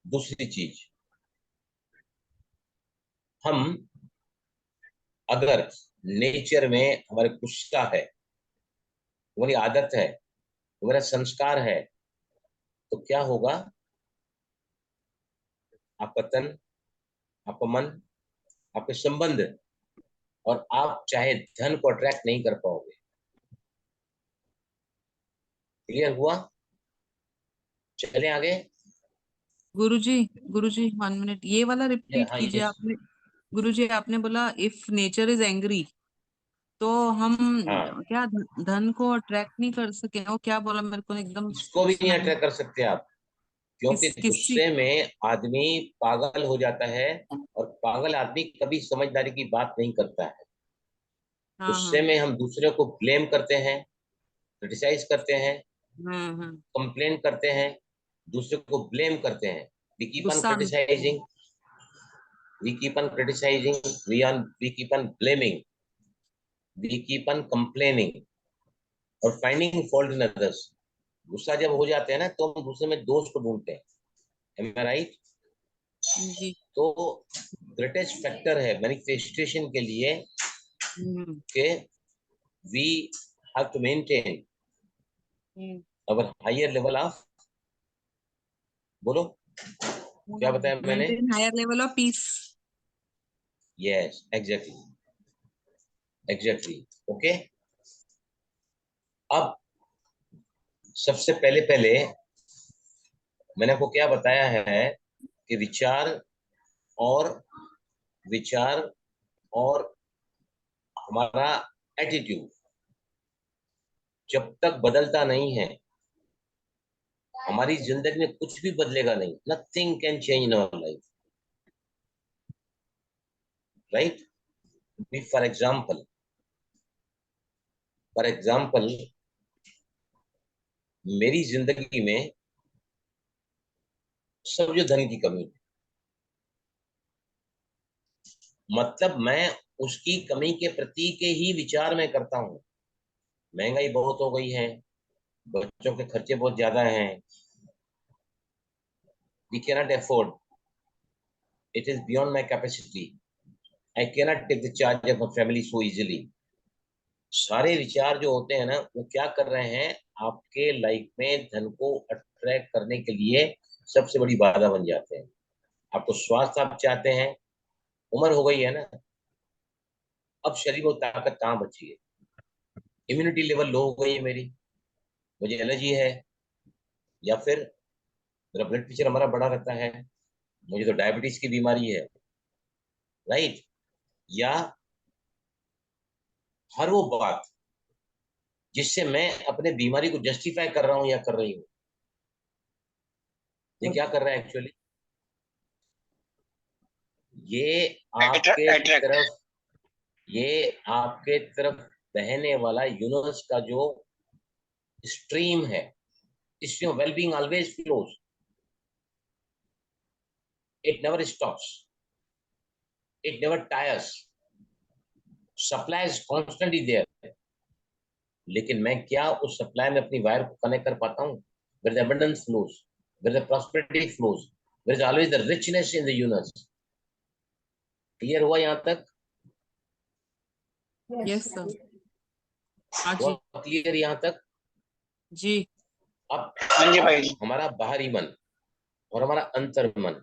दूसरी चीज, हम अगर नेचर में हमारे गुस्सा है, हमारी आदत है, हमारा संस्कार है, तो क्या होगा? आपका तन, आपका मन, आपके संबंध, और आप चाहे धन को अट्रैक्ट नहीं कर पाओगे। क्लियर हुआ? चले आगे। गुरुजी, गुरुजी 1 मिनट, ये वाला रिपीट हाँ, कीजिए yes. आपने। गुरुजी आपने बोला इफ नेचर इज एंग्री, तो हम हाँ, क्या धन को अट्रैक्ट नहीं कर सके? वो क्या बोला, मेरे को एकदम इसको भी नहीं सुनाई नहीं। अट्रैक्ट कर सकते आप, क्योंकि किसी। गुस्से में आदमी पागल हो जाता है, और पागल आदमी कभी समझदारी की बात नहीं करता है। हाँ गुस्से हाँ। में हम दूसरे को ब्लेम करते हैं, क्रिटिसाइज करते हैं, हाँ। कंप्लेन करते हैं, दूसरे को ब्लेम करते हैं। वी कीप ऑन गुस्सा में। Criticising, we keep on criticizing, we keep on blaming, we keep on complaining और finding fault in others. गुस्सा जब हो जाते हैं ना, तो हम दूसरे में दोष को ढूंढते हैं। Am I right? जी। तो ग्रेटेस्ट फैक्टर है मैनिफेस्टेशन के लिए कि we have to maintain our higher level of, बोलो क्या बताया मैंने? Maintain higher level of peace. Yes, exactly, exactly. Okay. अब सबसे पहले मैंने आपको क्या बताया है कि विचार और हमारा एटीट्यूड जब तक बदलता नहीं है, हमारी जिंदगी में कुछ भी बदलेगा नहीं। Nothing can change in our life, right. For example मेरी जिंदगी में समझो धन की कमी, मतलब मैं उसकी कमी के प्रति के ही विचार में करता हूँ। महंगाई बहुत हो गई है, बच्चों के खर्चे बहुत ज्यादा हैं, we cannot afford, it is beyond my capacity, I cannot take the charge of a family so easily. सारे विचार जो होते हैं ना, वो क्या कर रहे हैं? आपके लाइफ में धन को अट्रैक्ट करने के लिए सबसे बड़ी बाधा बन जाते हैं। आपको स्वास्थ्य आप चाहते हैं, उम्र हो गई है ना, अब शरीर में ताकत कहाँ बची है? इम्यूनिटी लेवल लो हो गई है मेरी, मुझे एलर्जी है, या फिर मेरा ब्लड प्रेशर हमारा बढ़ा रहता है, मुझे तो डायबिटीज की बीमारी है, राइट। या हर वो बात जिससे मैं अपने बीमारी को जस्टिफाई कर रहा हूं या कर रही हूं, ये क्या कर रहा है एक्चुअली? ये आपके तरफ बहने वाला यूनिवर्स का जो स्ट्रीम है, stream of wellbeing always flows, it never stops, it never tires, supply is constantly there. लेकिन मैं क्या उस सप्लाई में अपनी वायर को कनेक्ट कर पाता हूँ? where the abundance flows, where the prosperity flows, there is always the richness in the universe. Clear हुआ यहाँ तक? Yes sir. हाँ जी। क्लियर यहाँ तक? जी। अब हाँ जी भाई। हमारा बाहरी मन और हमारा अंतर मन,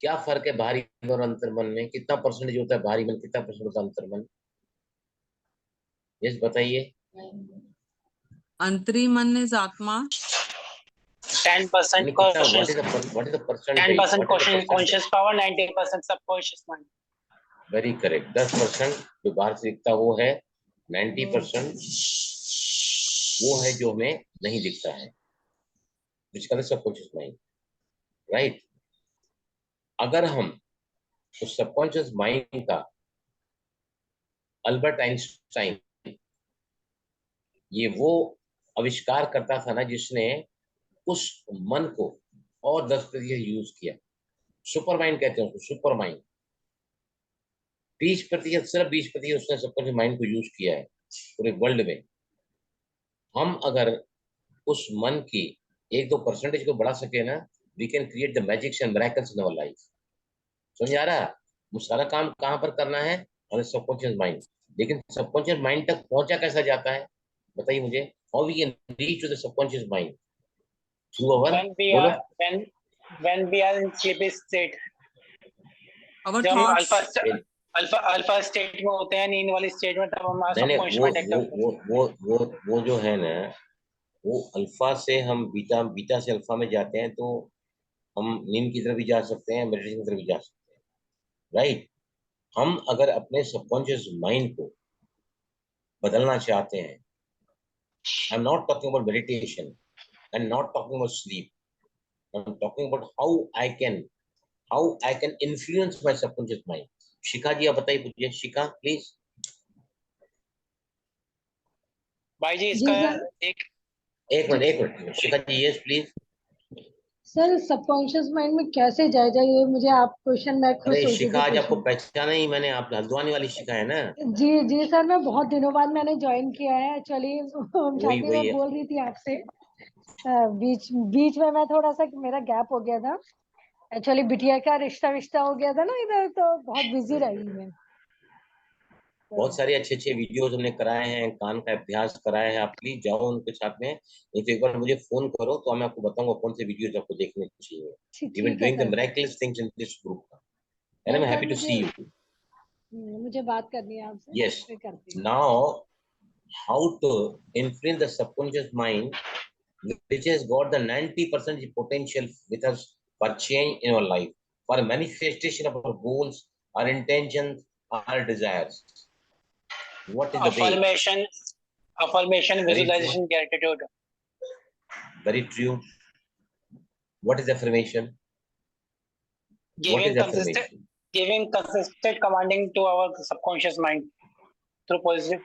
क्या फर्क है बाहरी मन और अंतर्मन में? कितना परसेंटेज होता है बाहरी मन, कितना परसेंट होता है अंतर्मन? यस बताइए। अंतरी मन is आत्मा, 10% यानी कितना, conscious, what is the percentage, 10% what is the conscious power, 90% subconscious mind. Very correct. 10% जो बाहर से दिखता है वो है, 90% वो है जो हमें नहीं दिखता है, जिसका सबकॉन्शियस माइंड। राइट। अगर हम उस सबकॉन्शियस माइंड का, अल्बर्ट आइंस्टाइन ये वो आविष्कार करता था ना जिसने उस मन को और 10% यूज किया। सुपर माइंड कहते हैं उसको, सुपर माइंड। 20%, सिर्फ 20% उसने सबकॉन्शियस माइंड को यूज किया है पूरे वर्ल्ड में। हम अगर उस मन की 1-2% को बढ़ा सके ना, we can create the magics and miracles in our life. समझ आ रहा? वो सारा काम कहाँ पर करना है? हमारे सबकॉन्शियस माइंड। लेकिन सबकॉन्शियस माइंड तक पहुंचा कैसा जाता है बताइए मुझे। How we can reach to the subconscious mind? Through our, When we बोलो। are when we are in sleepy state, our जब हम thoughts. अल्फा स्टेट में होते हैं, नींद वाली स्टेट में, तब हमारा मैंने सबकॉन्शियस वो माइंड एक्टिव होता है। वो जो है ना, वो अल्फा से हम बीटा, बीटा से अल्फा में जाते हैं, तो हम नींद की तरफ भी जा सकते हैं, मेडिटेशन की तरफ भी जा सकते हैं। राइट। हम अगर अपने सबकॉन्शियस माइंड को बदलना चाहते हैं, I am not talking about meditation, I am not talking about sleep, I am talking about how I can influence my subconscious mind. Shikha ji आप बताइए, पूछिए शिखा प्लीज। भाई जी जी इसका सर। एक minute Shikha ji, yes please. Sir subconscious mind में कैसे जाए ये मुझे आप क्वेश्चन मैं खुद अरे सोच रही शिखा, थी आज आपको पूछना। पहचाना ही मैंने, आप हल्द्वानी वाली शिखा है ना? जी जी सर, मैं बहुत दिनों बाद मैंने ज्वाइन किया है एक्चुअली। वही शायद मैं है। बोल रही थी आपसे, बीच बीच में मैं थोड़ा सा मेरा गैप हो गया था। एक्चुअली बिटिया का रिश्ता विश्ता हो गया था ना इधर, तो बहुत बिजी रही मैं। बहुत तो सारे अच्छे अच्छे वीडियोस हमने कराए हैं, कान का अभ्यास कराया है। आप प्लीज जाओ उनके साथ में, नहीं तो एक बार मुझे फोन करो तो मैं आपको बताऊंगा कौन से वीडियोस आपको देखने चाहिए। यू बीन ठीक है doing the sir. Miraculous things in this group and I नहीं am sir, happy to see you. मुझे बात करनी है आपसे, यस। फिर करती हूँ। Now how to influence the subconscious mind which has got the 90% potential with us for change in our life, for manifestation of our goals, our intentions, our desires. What is the way? affirmation, Very true. visualization, gratitude. Very true. What is affirmation? What is affirmation? Giving consistent commanding to our subconscious mind through positive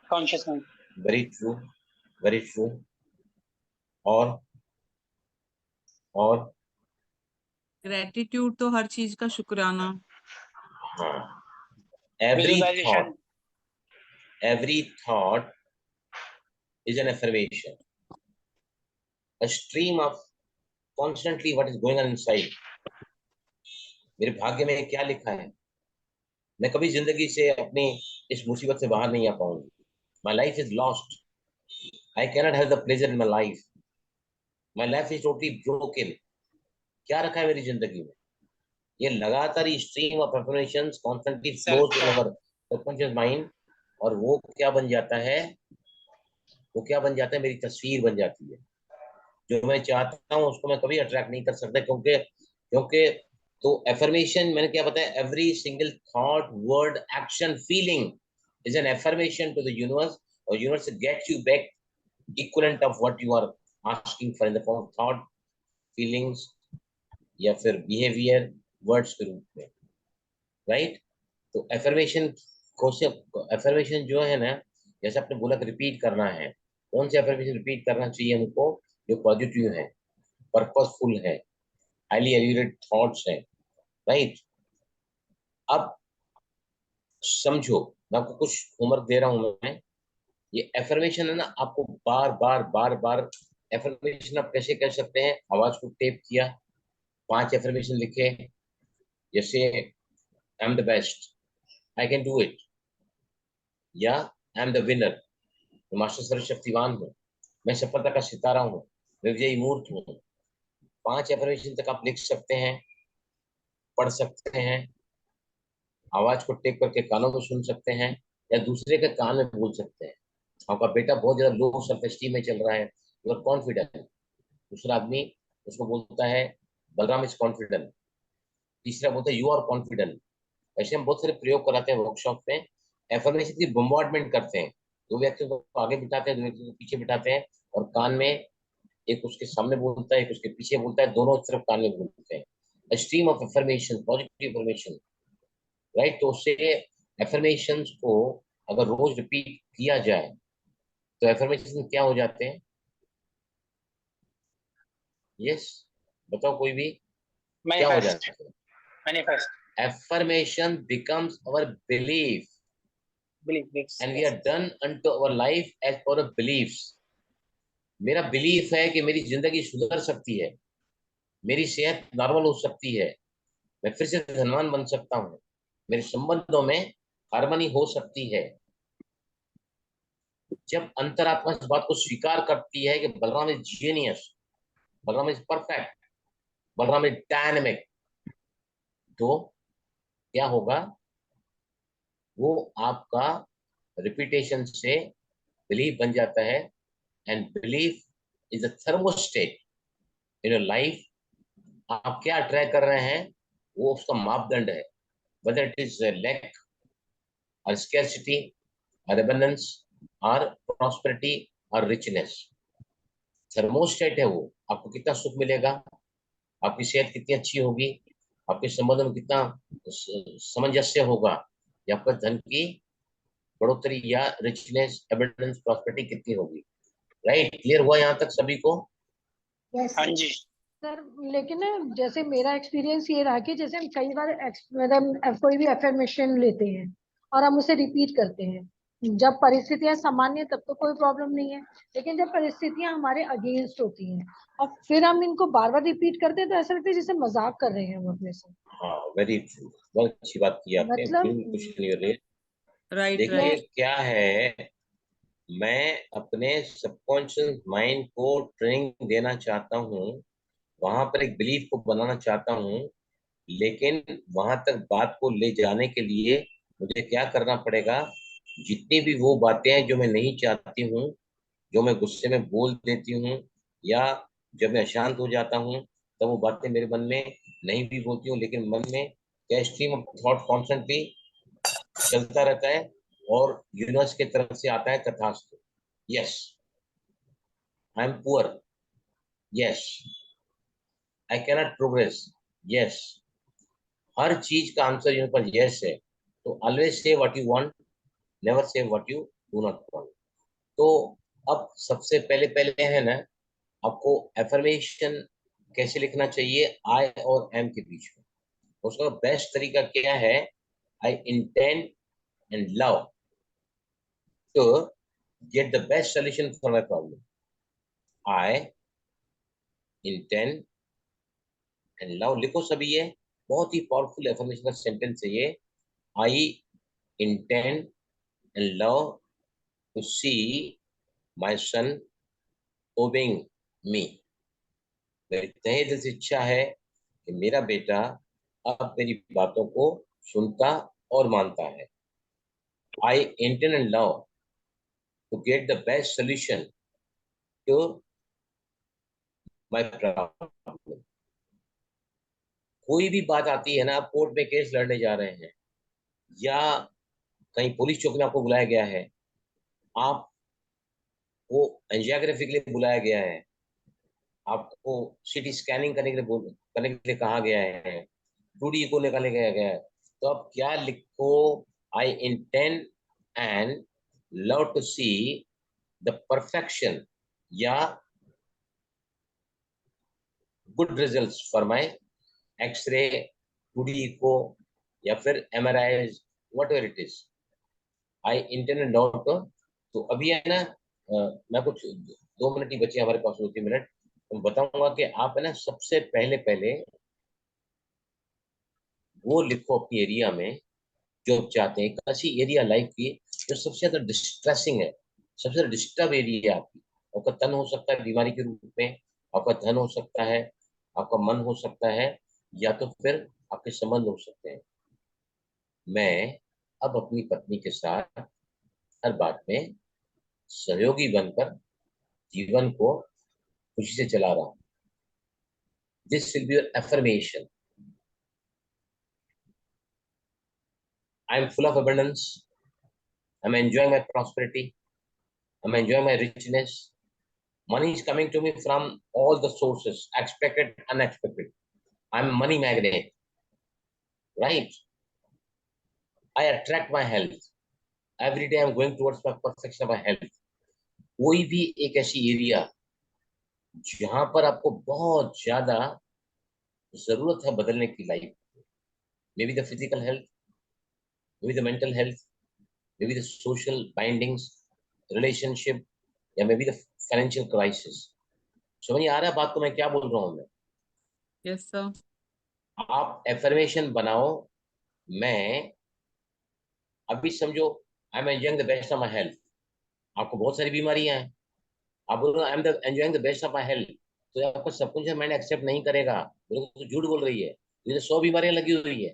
conscious mind. Very true. Very true. और Gratitude तो हर चीज का शुक्राना. हाँ, Visualization. every thought is an affirmation, a stream of constantly what is going on inside. मेरे भाग्य में क्या लिखा है, मैं कभी जिंदगी से अपनी इस मुसीबत से बाहर नहीं आ पाऊंगी। My life is lost. I cannot have the pleasure in my life. My life is totally broken. क्या रखा है मेरी जिंदगी में? ये लगातार stream of affirmations constantly flows in our subconscious mind, और वो क्या बन जाता है? वो क्या बन जाता है? मेरी तस्वीर बन जाती है। जो मैं चाहता हूँ उसको मैं कभी अट्रैक्ट नहीं कर सकता, क्योंकि क्योंकि तो एफर्मेशन मैंने क्या बताया, every single thought, word, action, feeling is an affirmation to the universe, और universe gets you back equivalent of what you are asking for in the form of thought, feelings या फिर बिहेवियर, वर्ड्स के रूप में। Right. तो affirmation को से affirmation जो है ना, जैसे आपने बोला कि रिपीट करना है, कौन से एफर्मेशन रिपीट करना चाहिए हमको? जो पॉजिटिव है, पर्पसफुल है, हाईली एलिवेटेड थॉट्स है। राइट। अब समझो, मैं आपको कुछ होमवर्क दे रहा हूं मैं। ये एफर्मेशन है ना, आपको बार बार बार बार एफर्मेशन आप कैसे कर सकते हैं? आवाज को टेप किया, 5 एफर्मेशन लिखे, जैसे I am the best, I can do it, या आई एम द विनर, मैं मास्टर सर्वशक्तिवान हूँ, मैं सफलता का सितारा हूँ, मैं विजयी मूर्त हूँ। 5 एफर्मेशन तक आप लिख सकते हैं। पढ़ सकते हैं, आवाज को टेक करके कानों में सुन सकते हैं, या दूसरे के कान में बोल सकते हैं। आपका बेटा बहुत ज्यादा लो सेल्फ एस्टीम में चल रहा है, यू आर कॉन्फिडेंट, दूसरा आदमी उसको बोलता है बलराम इज कॉन्फिडेंट, तीसरा बोलता है यू आर कॉन्फिडेंट। ऐसे हम बहुत सारे प्रयोग कराते हैं वर्कशॉप में, एफर्मेशन की बम्बार्डमेंट करते हैं। दो व्यक्ति को आगे बिठाते हैं, दो व्यक्ति को पीछे बिठाते हैं, और कान में एक उसके सामने बोलता है, एक उसके पीछे बोलता है, दोनों तरफ कान में बोलते हैं। Stream of affirmation, positive affirmation, right. तो उससे एफर्मेशंस को अगर रोज रिपीट किया जाए तो एफर्मेशन क्या हो जाते हैं? यस, बताओ कोई भी, क्या हो मैनिफेस्ट, जाते हैं? Manifest, Affirmation becomes our belief, believe, and we are done unto our life as per our beliefs. मेरा बिलीफ है कि मेरी जिंदगी सुधर सकती है, मेरी सेहत नॉर्मल हो सकती है, मैं फिर से धनवान बन सकता हूँ, मेरे संबंधों में हार्मनी हो सकती है। जब अंतरात्मा इस बात को स्वीकार करती है कि Balram is genius, Balram is perfect, Balram is dynamic, तो क्या होगा? वो आपका रिपीटेशन से बिलीफ बन जाता है, and belief is a thermostat in your life. आप क्या अट्रैक्ट कर रहे हैं वो उसका मापदंड है, whether it is lack or scarcity or abundance or prosperity or richness। Thermostat है वो, आपको कितना सुख मिलेगा, आपकी सेहत कितनी अच्छी होगी, आपके संबंध में कितना सामंजस्य होगा, या आपका धन की बढ़ोतरी या रिचनेस, एबंडेंस, प्रॉस्पेरिटी कितनी होगी। राइट, क्लियर हुआ यहाँ तक सभी को? हाँ जी। सर लेकिन ना जैसे मेरा एक्सपीरियंस ये रहा कि जैसे हम कई बार मतलब कोई भी एफर्मेशन लेते हैं और हम उसे रिपीट करते हैं, जब परिस्थितियां सामान्य हैं, तब तो कोई प्रॉब्लम नहीं है, लेकिन जब परिस्थितियां हमारे अगेंस्ट होती हैं और फिर हम इनको बार बार रिपीट करते हैं तो ऐसा लगता है जैसे मजाक कर रहे हैं हम अपने से। हाँ, वेरी ट्रू, बहुत अच्छी बात की आपने, मतलब बिल्कुल कुछ नहीं हो रही। राइट देखिए राइट क्या है, मैं अपने सबकॉन्शियस माइंड को ट्रेनिंग देना चाहता हूँ, वहां पर एक बिलीफ को बनाना चाहता हूँ, लेकिन वहां तक बात को ले जाने के लिए मुझे क्या करना पड़ेगा? जितनी भी वो बातें हैं जो मैं नहीं चाहती हूँ, जो मैं गुस्से में बोल देती हूँ, या जब मैं अशांत हो जाता हूँ तब वो बातें मेरे मन में नहीं भी बोलती हूँ, लेकिन मन में क्या स्ट्रीम ऑफ थॉट कॉन्स्टेंटली चलता रहता है, और यूनिवर्स की तरफ से आता है तथास्तु। Yes, I am poor, yes, I cannot progress, yes. हर चीज का आंसर यहाँ पर यस है। तो always say what you want, never say what you do not want. तो अब सबसे पहले पहले है ना, आपको एफर्मेशन कैसे लिखना चाहिए आई और एम के बीच में। उसका बेस्ट तरीका क्या है? I intend and love to get the best solution for my problem. I intend and love, लिखो सभी, ये बहुत ही पावरफुल एफर्मेशन का सेंटेंस है ये। I intend and love to see my son obeying me. मेरी तहे दिल से इच्छा है कि मेरा बेटा अब मेरी बातों को सुनता और मानता है। I intend and love to get the best solution to my problem. कोई भी बात आती है ना, आप कोर्ट में केस लड़ने जा रहे हैं, या कहीं पुलिस चौकी में आपको बुलाया गया है, आपको एंजियोग्राफी के लिए बुलाया गया है, आपको सीटी स्कैनिंग करने के लिए कहा गया है, 2D को निकाले गया है, तो आप क्या लिखो? I intend and love to see the perfection या good results for my x-ray, 2D को, या फिर MRI, whatever it is. I intend and love to. तो अभी है ना, मैं कुछ 2 मिनट ही बचे हमारे पास, 2-3 मिनट, तो बताऊंगा कि आप है ना सबसे पहले पहले वो लिखो अपनी एरिया में जो आप चाहते हैं। एक ऐसी एरिया लाइफ की जो सबसे ज्यादा डिस्ट्रेसिंग है, सबसे ज्यादा डिस्टर्ब एरिया है आपकी। आपका तन हो सकता है बीमारी के रूप में, आपका धन हो सकता है, आपका मन हो सकता है, या तो फिर आपके संबंध हो सकते हैं। मैं अब अपनी पत्नी के साथ हर बात में सहयोगी बनकर जीवन को खुशी से चला रहा हूं। This will be your affirmation. I am full of abundance, I am enjoying my prosperity, I am enjoying my richness, money is coming to me from all the sources, expected, unexpected. I'm a money magnet, right? I attract my health. Every day I'm going towards my perfection of my health. कोई भी एक ऐसी area जहां पर आपको बहुत ज्यादा जरूरत है बदलने की life, may be the physical health, may be the mental health, may be the social bindings, relationship, या may be the financial crisis. समझ आ रहा है बात को मैं क्या बोल रहा हूं मैं? Yes sir. आप एफर्मेशन बनाओ, मैं अभी समझो आई am enjoying the best of my health. आपको बहुत सारी बीमारियां हैं, आप बोलो I am the enjoying the best of my health, तो आपका सबकुछ मैंने एक्सेप्ट नहीं करेगा, बोलो तो झूठ बोल रही है, मुझे 100 बीमारियां लगी हुई है,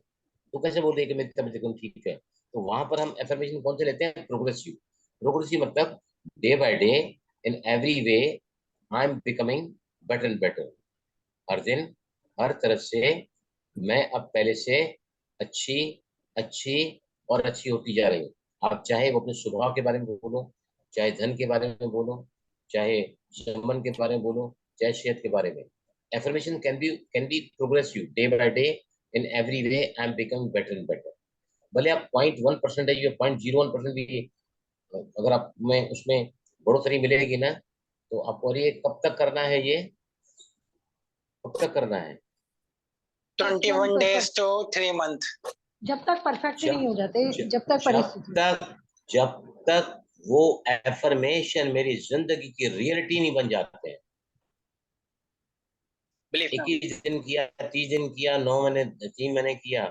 तो कैसे बोल रही है कि मेरी तबीयत एकदम ठीक है? तो वहां पर हम एफर्मेशन कौन से लेते हैं? प्रोग्रेसिव। प्रोग्रेसिव मतलब day by day in every way I am becoming better and better. हर दिन हर तरफ से मैं अब पहले से अच्छी अच्छी और अच्छी होती जा रही हूँ। आप चाहे वो अपने स्वभाव के बारे में बोलो, चाहे धन के बारे में बोलो, चाहे संबंध के बारे में बोलो, चाहे सेहत के बारे में। Affirmation can be progressive day by day in every way I am becoming better and better. भले आप 0.1% या 0.01% भी अगर आप में उसमें बढ़ोतरी मिलेगी ना, तो आपको ये कब तक करना है? ये कब तक करना है? 21 days to 3 month। जब तक परफेक्ट नहीं हो जाते, जब तक जब परिस्थिति, जब तक वो एफर्मेशन मेरी जिंदगी की रियलिटी नहीं बन जाते हैं। बिलीफ 21 दिन किया, 30 दिन किया, 9 महीने, 3 महीने किया,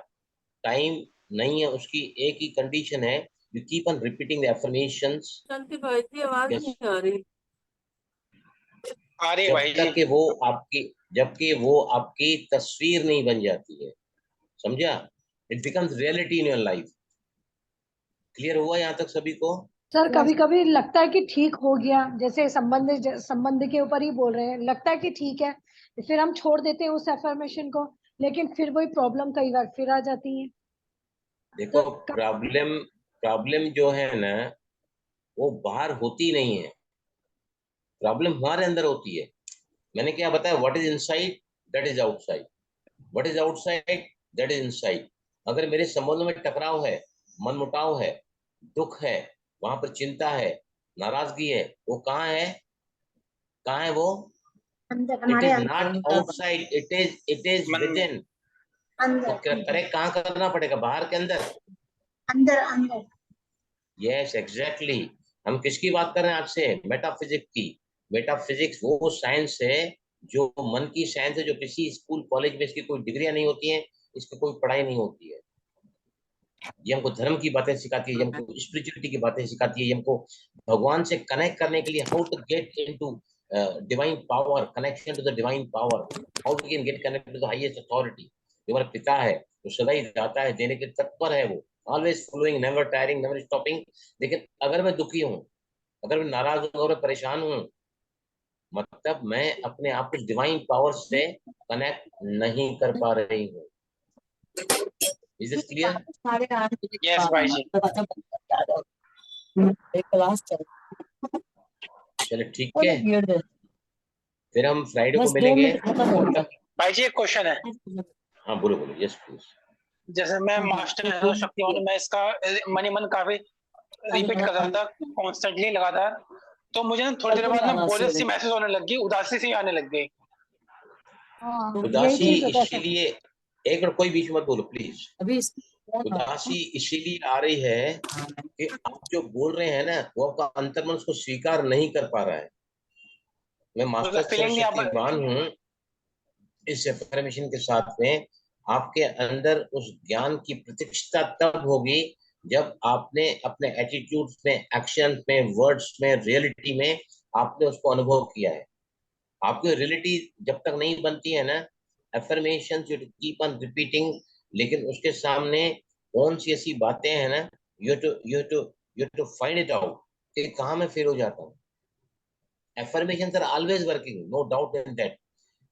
टाइम नहीं है। उसकी एक ही कंडीशन है, you keep on repeating the affirmations. Shanti भाई जी आवाज नहीं आ रही। आ रही है जब भाई तक जी। जबकि वो आपकी तस्वीर नहीं बन जाती है, समझा? It becomes reality in your life. Clear हुआ यहाँ तक सभी को? सर कभी कभी लगता है कि ठीक हो गया, जैसे संबंध के ऊपर ही बोल रहे हैं, लगता है कि ठीक है, फिर हम छोड़ देते हैं उस एफर्मेशन को, लेकिन फिर वही प्रॉब्लम कई बार फिर आ जाती है। देखो, तो प्रॉब्लम जो है ना, वो बाहर होती नहीं है, प्रॉब्लम हमारे अंदर होती है। मैंने क्या बताया? What is inside that is outside, what is outside that is inside. अगर मेरे संबंधों में टकराव है, मनमुटाव है, दुख है, वहां पर चिंता है, नाराजगी है, वो कहाँ है? कहाँ है वो? It is not outside, it is मन विद में। इन। तो करेक्ट कहाँ करना पड़ेगा? बाहर के अंदर? अंदर यस एग्जैक्टली। हम किसकी बात कर रहे हैं आपसे? मेटाफिजिक्स की। मेटाफिजिक्स वो साइंस है जो मन की साइंस है, जो किसी स्कूल कॉलेज में इसकी कोई डिग्रियां नहीं होती हैं, इसकी कोई पढ़ाई नहीं होती है। ये हमको धर्म की बातें सिखाती है, ये हमको स्पिरिचुअलिटी की बातें सिखाती है, ये हमको भगवान से कनेक्ट करने के लिए, how to get into divine power, connection to the divine power, how we can get connect to the highest authority. जो हमारा पिता है, वो सदा ही दाता है, देने के तत्पर है, वो always following, never tiring, never stopping. लेकिन अगर मैं दुखी हूँ, अगर मैं नाराज हूँ और परेशान हूँ, मतलब मैं अपने आप को डिवाइन पावर से कनेक्ट नहीं कर पा रही हूँ। Is this clear? यस भाई जी। चलो ठीक है, फिर हम फ्राइडे को मिलेंगे। भाई जी एक क्वेश्चन है, हाँ बोलो बोलो। Yes please. जैसे मैं मास्टर शक्तिवान, मैं इसका मन काफी रिपीट कर रहा था कॉन्स्टेंटली लगातार, तो मुझे ना थोड़ी देर बाद ना बोरियत सी महसूस होने लग गई, उदासी सी आने लग गई। हाँ, यही उदासी चीज होता है सर। इसीलिए, एक मिनट कोई बीच मत बोलो प्लीज। उदासी इसीलिए आ रही है कि आप जो बोल रहे हैं ना, वो आपका अंतर्मन उसको स्वीकार नहीं कर पा रहा है। मैं मास्टर फीलिंग नहीं आ पा सर्वशक्तिवान हूँ, इस एफर्मेशन के साथ में आपके अंदर उस ज्ञान की प्रतिष्ठा तब होगी जब आपने अपने एटीट्यूड में, एक्शन में, वर्ड्स में, रियलिटी में आपने उसको अनुभव किया है। आपकी रियलिटी जब तक नहीं बनती है ना, affirmations you keep on repeating, लेकिन उसके सामने कौन सी ऐसी बातें हैं ना, you to find it out कि कहाँ मैं फेल हो जाता हूँ। Affirmation are always working, no doubt in that.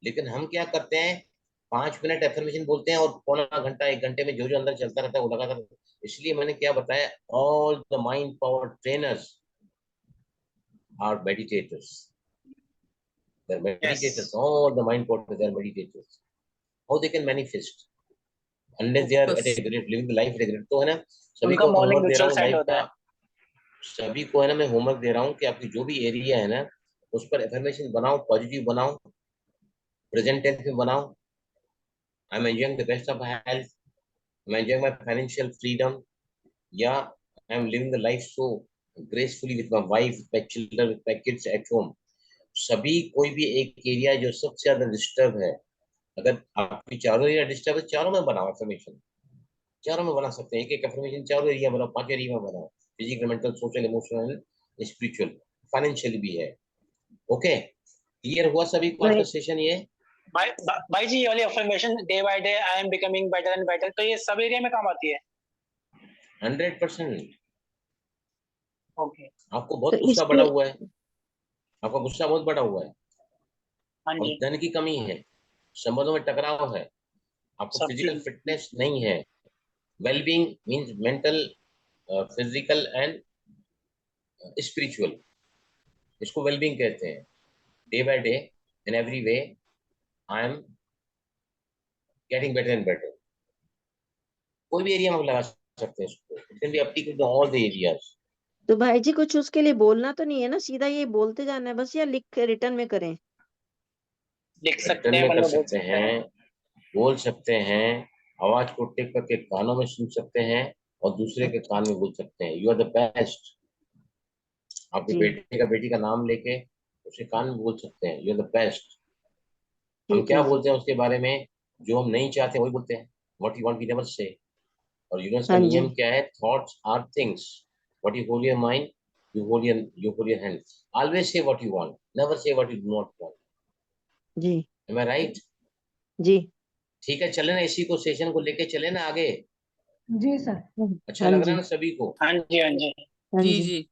लेकिन हम क्या करते हैं, 5 मिनट एफर्मेशन बोलते हैं और पौना घंटा 1 घंटे में जो जो अंदर चलता रहता है वो लगातार। इसलिए मैंने क्या बताया, all the mind power trainers are meditators. They're meditators. All the mind portals, they're meditators. How they can manifest? Unless they are at a great living the life at a great, तो है ना, सभी उनका को morning homework दे रहा ritual हूँ set life होता का, है। सभी को है ना मैं होमवर्क दे रहा हूँ कि आपकी जो भी एरिया है ना उस पर एफर्मेशन बनाओ, पॉजिटिव बनाओ, प्रेजेंट टेंस में बनाओ। I am enjoying the best of health, I am enjoying my financial freedom, या I am living the life so gracefully with my wife, my children, with my kids at home. सभी कोई भी एक area जो सबसे ज्यादा disturb है, अगर आपकी चारों एरिया डिस्टर्ब है, चारों में बनाओ एफर्मेशन, चारों में बना सकते हैं। एक एक एफर्मेशन चारों एरिया बनाओ, 5 एरिया में बनाओ, physical, mental, social, emotional, spiritual, financial भी है। ओके, क्लियर हुआ सभी को आज का सेशन? ये भाई जी, ये वाली affirmation day by day I am becoming better and better, तो ये सब एरिया में काम आती है? 100%। ओके, आपको बहुत गुस्सा बढ़ा हुआ है, आपका गुस्सा बहुत बढ़ा हुआ है, हाँ और जी, धन की कमी है, संबंधों में टकराव है, आपको सब फिजिकल चीज। फिटनेस नहीं है। Wellbeing means mental, physical and spiritual, इसको वेलबींग कहते हैं। Day by day in every way I am getting better and better. कोई भी एरिया में लगा सकते हैं इसको, it can be applicable to all the areas. तो भाई जी कुछ उसके लिए बोलना तो नहीं है ना, सीधा ये बोलते जाना है बस, या लिख के रिटर्न में करें? लिख सकते रिटर्न हैं, में मन कर में बोल सकते सकते हैं। हैं, बोल सकते हैं, आवाज को टेक करके कानों में सुन सकते हैं और दूसरे के कान में बोल सकते हैं। You are the best. आपके जी बेटे का, बेटी का नाम लेके उसके कान में बोल सकते हैं, यू आर द बेस्ट। हम ठीक क्या है जी। बोलते हैं उसके बारे में, जो हम नहीं चाहते वही बोलते हैं। What you want we never say. और यूनिवर्स का हाँ जी नियम क्या है, thoughts are things, what you hold your mind, you hold your hand. Always say what you want, never say what you do not want. जी Am I right? जी ठीक है, चले ना, इसी को सेशन को लेके चले ना आगे। जी सर। अच्छा हाँ लग रहा है जी ना सभी को? हाँ जी, हाँ जी। हाँ जी जी जी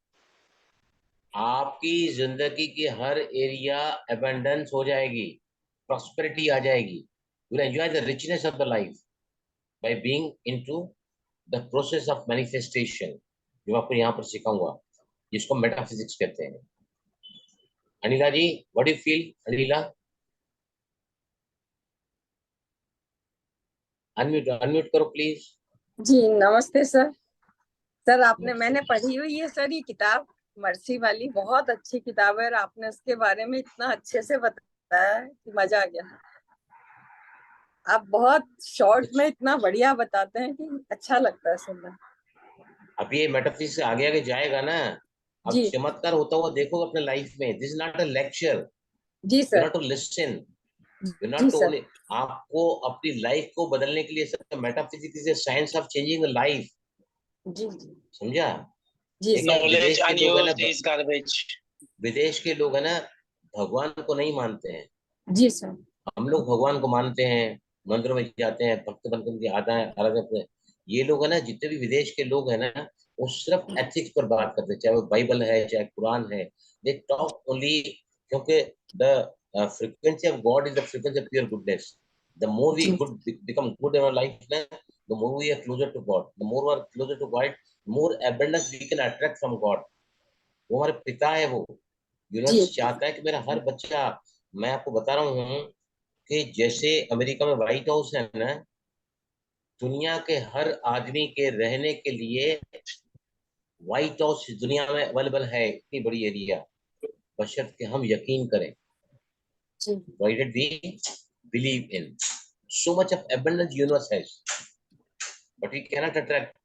आपकी जिंदगी की हर एरिया अबंडेंस हो जाएगी, प्रॉस्पेरिटी आ जाएगी। You will enjoy the richness of the life by being into the process of manifestation, जो आपको यहाँ पर सिखाऊंगा, जिसको मेटाफिजिक्स कहते हैं। Anila ji, what do you feel? Anila, unmute unmute करो प्लीज। जी नमस्ते सर। सर आपने, नमस्ते। मैंने पढ़ी हुई है सर ये किताब, मर्सी वाली, बहुत अच्छी किताब है और आपने उसके बारे में इतना अच्छे से बताया है कि मजा आ गया। आप बहुत शॉर्ट में इतना बढ़िया बताते हैं कि अच्छा लगता है सुनना। अब ये मेटाफिजिक्स आगे आगे जाएगा ना, अब जी चमत्कार होता हुआ देखोगे अपने लाइफ में। This is not a lecture, जी you sir. Not to listen, you not जी टू सर। ओनली। आपको अपनी लाइफ को बदलने के लिए सब, metaphysics is science of changing the life. जी जी समझा? जी देखिए सर। नॉलेज विदेश के लोग है ना, अनयूज्ड इज गार्बेज। विदेश के लोग है ना, भगवान को नहीं मानते हैं। जी सर। हम लोग भगवान को मानते हैं, मंदिरों में जाते हैं, भक्त बन के आता है अलग। ये लोग है ना, जितने भी विदेश के लोग हैं ना, वो सिर्फ एथिक्स पर बात करते हैं, चाहे वो बाइबल है चाहे कुरान है। दे टॉक ओनली, क्योंकि the frequency of God is the frequency of pure goodness. The more we जी good become good in our life ना, the more we are closer to God, the more we are closer to God, more abundance we can attract from God. वो हमारे पिता है। वो जी universe चाहता है कि मेरा हर बच्चा, मैं आपको बता रहा हूँ कि जैसे अमेरिका में व्हाइट हाउस है ना, दुनिया के हर आदमी के रहने के लिए व्हाइट हाउस दुनिया में अवेलेबल है, इतनी बड़ी एरिया, बशर्ते हम यकीन करें, जी provided we believe in. So much of abundance universe has, but we cannot attract,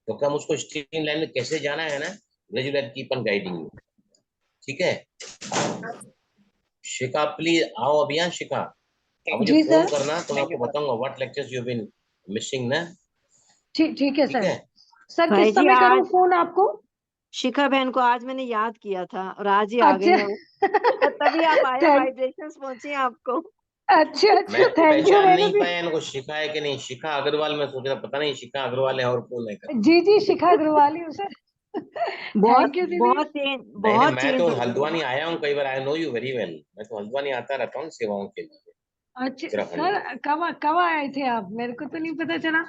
क्योंकि हम उसको स्ट्रीम लाइन में कैसे जाना है ना, gradually keep on guiding you. ठीक है, शिखा प्लीज आओ अभी। यहाँ शिखा, अब मुझे जी फोन सर। करना तो मैं थैंक यू आपको सर। बताऊंगा what lectures you been missing ना। ठीक है ठीक सर। है, सर भाई किस जी समय करूँ आज फोन आपको? शिखा बहन को आज मैंने याद किया था और आज ही आ गई अच्छा। है वो। तभी आप आए, थैंक वाइब्रेशंस पहुंची आपको। अच्छा मैं अच्छा, थैंक यू। पहचान मैंने नहीं भी पाया इनको, शिखा है कि नहीं। शिखा अग्रवाल, मैं सोच रहा पता नहीं शिखा अग्रवाल है और कौन है करके। जी जी, शिखा अग्रवाल ही हूँ सर। बहुत थैंक यू दीदी। बहुत चेंज नहीं नहीं, बहुत मैं चेंज तो हो गई हल्द्वानी है। आया हूँ कई बार, I know you very well. मैं तो हल्द्वानी आता रहता हूँ सेवाओं के लिए अच्छा उत्तराखंड में। सर, कब आए थे आप? मेरे को तो नहीं पता चला।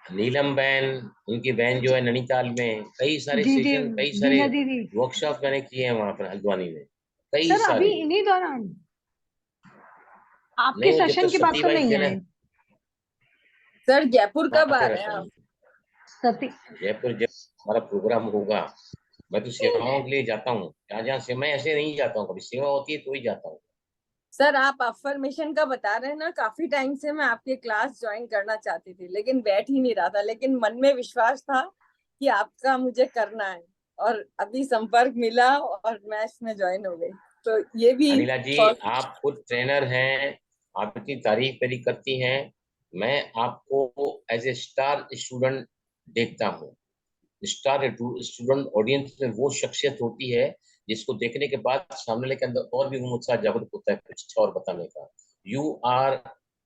नीलम बहन, उनकी बहन जो है नैनीताल में, कई सारे जी जी, सेशन, कई सारे बीना दीदी। वर्कशॉप मैंने किए हैं वहां पर हल्द्वानी में, कई सर अभी सारे। इन्हीं दौरान नहीं आपके वो जब सेशन तक के बाद सती तो बाई नहीं थे ना, आए? सर जयपुर मैं कब आ आते रहे हैं रहता आप? हूँ सती। जयपुर। जब हमारा प्रोग्राम होगा, मैं तो सेवाओं के लिए जाता हूँ, जहाँ जहाँ से मैं ऐसे नहीं जाता हूँ, कभी सेवा होती है तो ही जाता हूँ। सर आप अफर्मेशन का बता रहे हैं ना, काफी टाइम से मैं आपके क्लास ज्वाइन करना चाहती थी लेकिन बैठ ही नहीं रहा था, लेकिन मन में विश्वास था कि आपका मुझे करना है, और अभी संपर्क मिला और मैं इसमें ज्वाइन हो गई। तो ये भी अनिला जी, आप खुद ट्रेनर हैं, आप इतनी तारीफ मेरी करती हैं, मैं आपको एज ए स्टार स्टूडेंट देखता हूँ। स्टार स्टूडेंट ऑडियंस में वो शख्सियत होती है जिसको देखने के बाद सामने वाले के अंदर और भी वो उत्साह जागरूक होता है कुछ अच्छा और बताने का। You are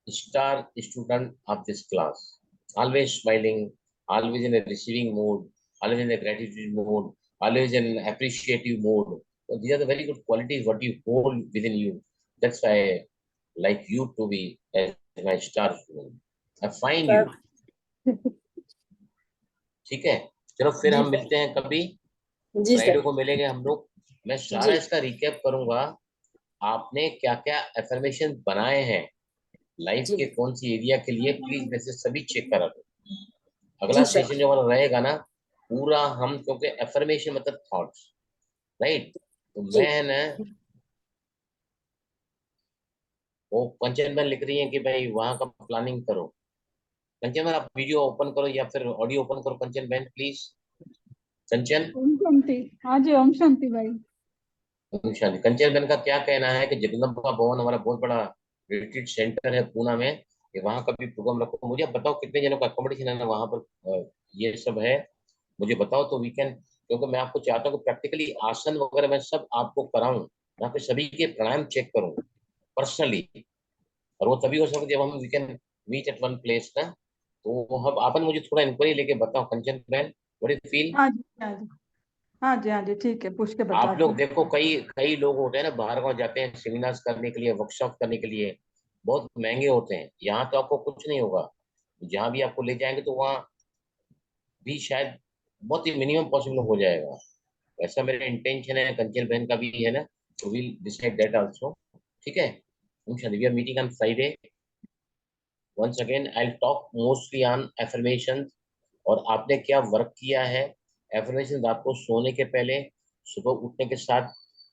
star student of this class, always smiling, always in a receiving mood, always in a gratitude mood, always in an appreciative mood. So these are the very good qualities what you hold within you. That's why I like you to be as my star student. I find you. Sir ठीक है, चलो फिर जी हम sir. मिलते हैं कभी, जी Friday sir. को मिलेंगे हम लोग। मैं सारा जी इसका रिकैप करूंगा, आपने क्या क्या एफर्मेशन बनाए हैं लाइफ जी के कौन सी एरिया के लिए, प्लीज वैसे सभी चेक करा लो। अगला जी सर। सेशन जो हमारा रहेगा ना, पूरा हम, क्योंकि एफर्मेशन मतलब थॉट्स, राइट। तो जी मैं ना, वो कंचन मैम लिख रही है कि भाई वहां का प्लानिंग करो। कंचन मैम आप वीडियो ओपन करो या फिर ऑडियो ओपन करो, कंचन मैम प्लीज। कंचन, ओम शांति। हाँ जी, ओम शांति भाई। शादी। कंचन मैम का क्या कहना है कि जगदम्बा भवन हमारा बहुत बड़ा रिट्रीट सेंटर है पूना में, कि वहां का भी प्रोग्राम रखो। मुझे आप बताओ कितने जनों का अकोमोडेशन है ना वहां पर, ये सब है, मुझे बताओ तो वीकेंड, क्योंकि मैं आपको चाहता हूँ कि प्रैक्टिकली आसन वगैरह मैं सब आपको कराऊं, यहाँ पे सभी के प्राणायाम चेक करूं पर्सनली। और वो तभी हो सकता है जब हम we can meet at one place ना। तो हम आपन मुझे थोड़ा इंक्वायरी लेके बताओ Kanchan ma'am, what is feel. हाँ जी, हाँ जी, हाँ जी, हाँ जी, ठीक है, पूछ के आप बताती लोग हूँ। देखो, कई कई लोग होते हैं ना बाहर गाँव जाते हैं सेमिनार्स करने के लिए, वर्कशॉप करने के लिए, बहुत महंगे होते हैं। यहाँ तो आपको कुछ नहीं होगा, जहाँ भी आपको ले जाएंगे तो वहाँ भी शायद बहुत ही मिनिमम पॉसिबल हो जाएगा। ऐसा मेरा इंटेंशन है, कंचन बहन का भी है ना, तो विल डिसाइड दैट आल्सो। ठीक है, we are meeting on Friday. Once again I will talk mostly on affirmation, और आपने क्या वर्क किया है। एफर्मेशन आपको सोने के पहले, सुबह उठने के साथ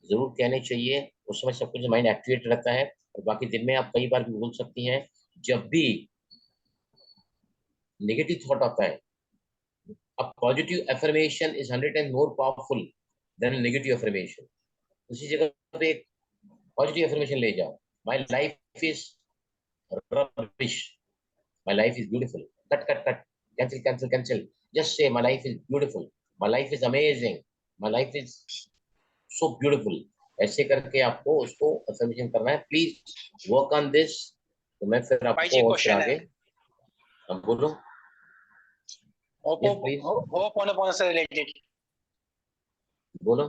जरूर कहने चाहिए, उस समय सब कुछ माइंड एक्टिवेट रहता है। और बाकी दिन में आप कई बार भी बोल सकती हैं। जब भी नेगेटिव थॉट आता है, अब positive affirmation is 100 times more powerful than negative affirmation. उसी जगह पे एक पॉजिटिव एफर्मेशन ले जाओ, my life is rubbish, my life is beautiful, cut, cancel, just say my life is beautiful, my life is amazing, my life is so beautiful। ऐसे करके आपको उसको अफर्मेशन करना है, प्लीज वर्क ऑन दिस। तो मैं फिर भाई जी आपको और फिर क्वेश्चन है, आगे, हम बोलो। यस प्लीज, होप होने से रिलेटेड। बोलो।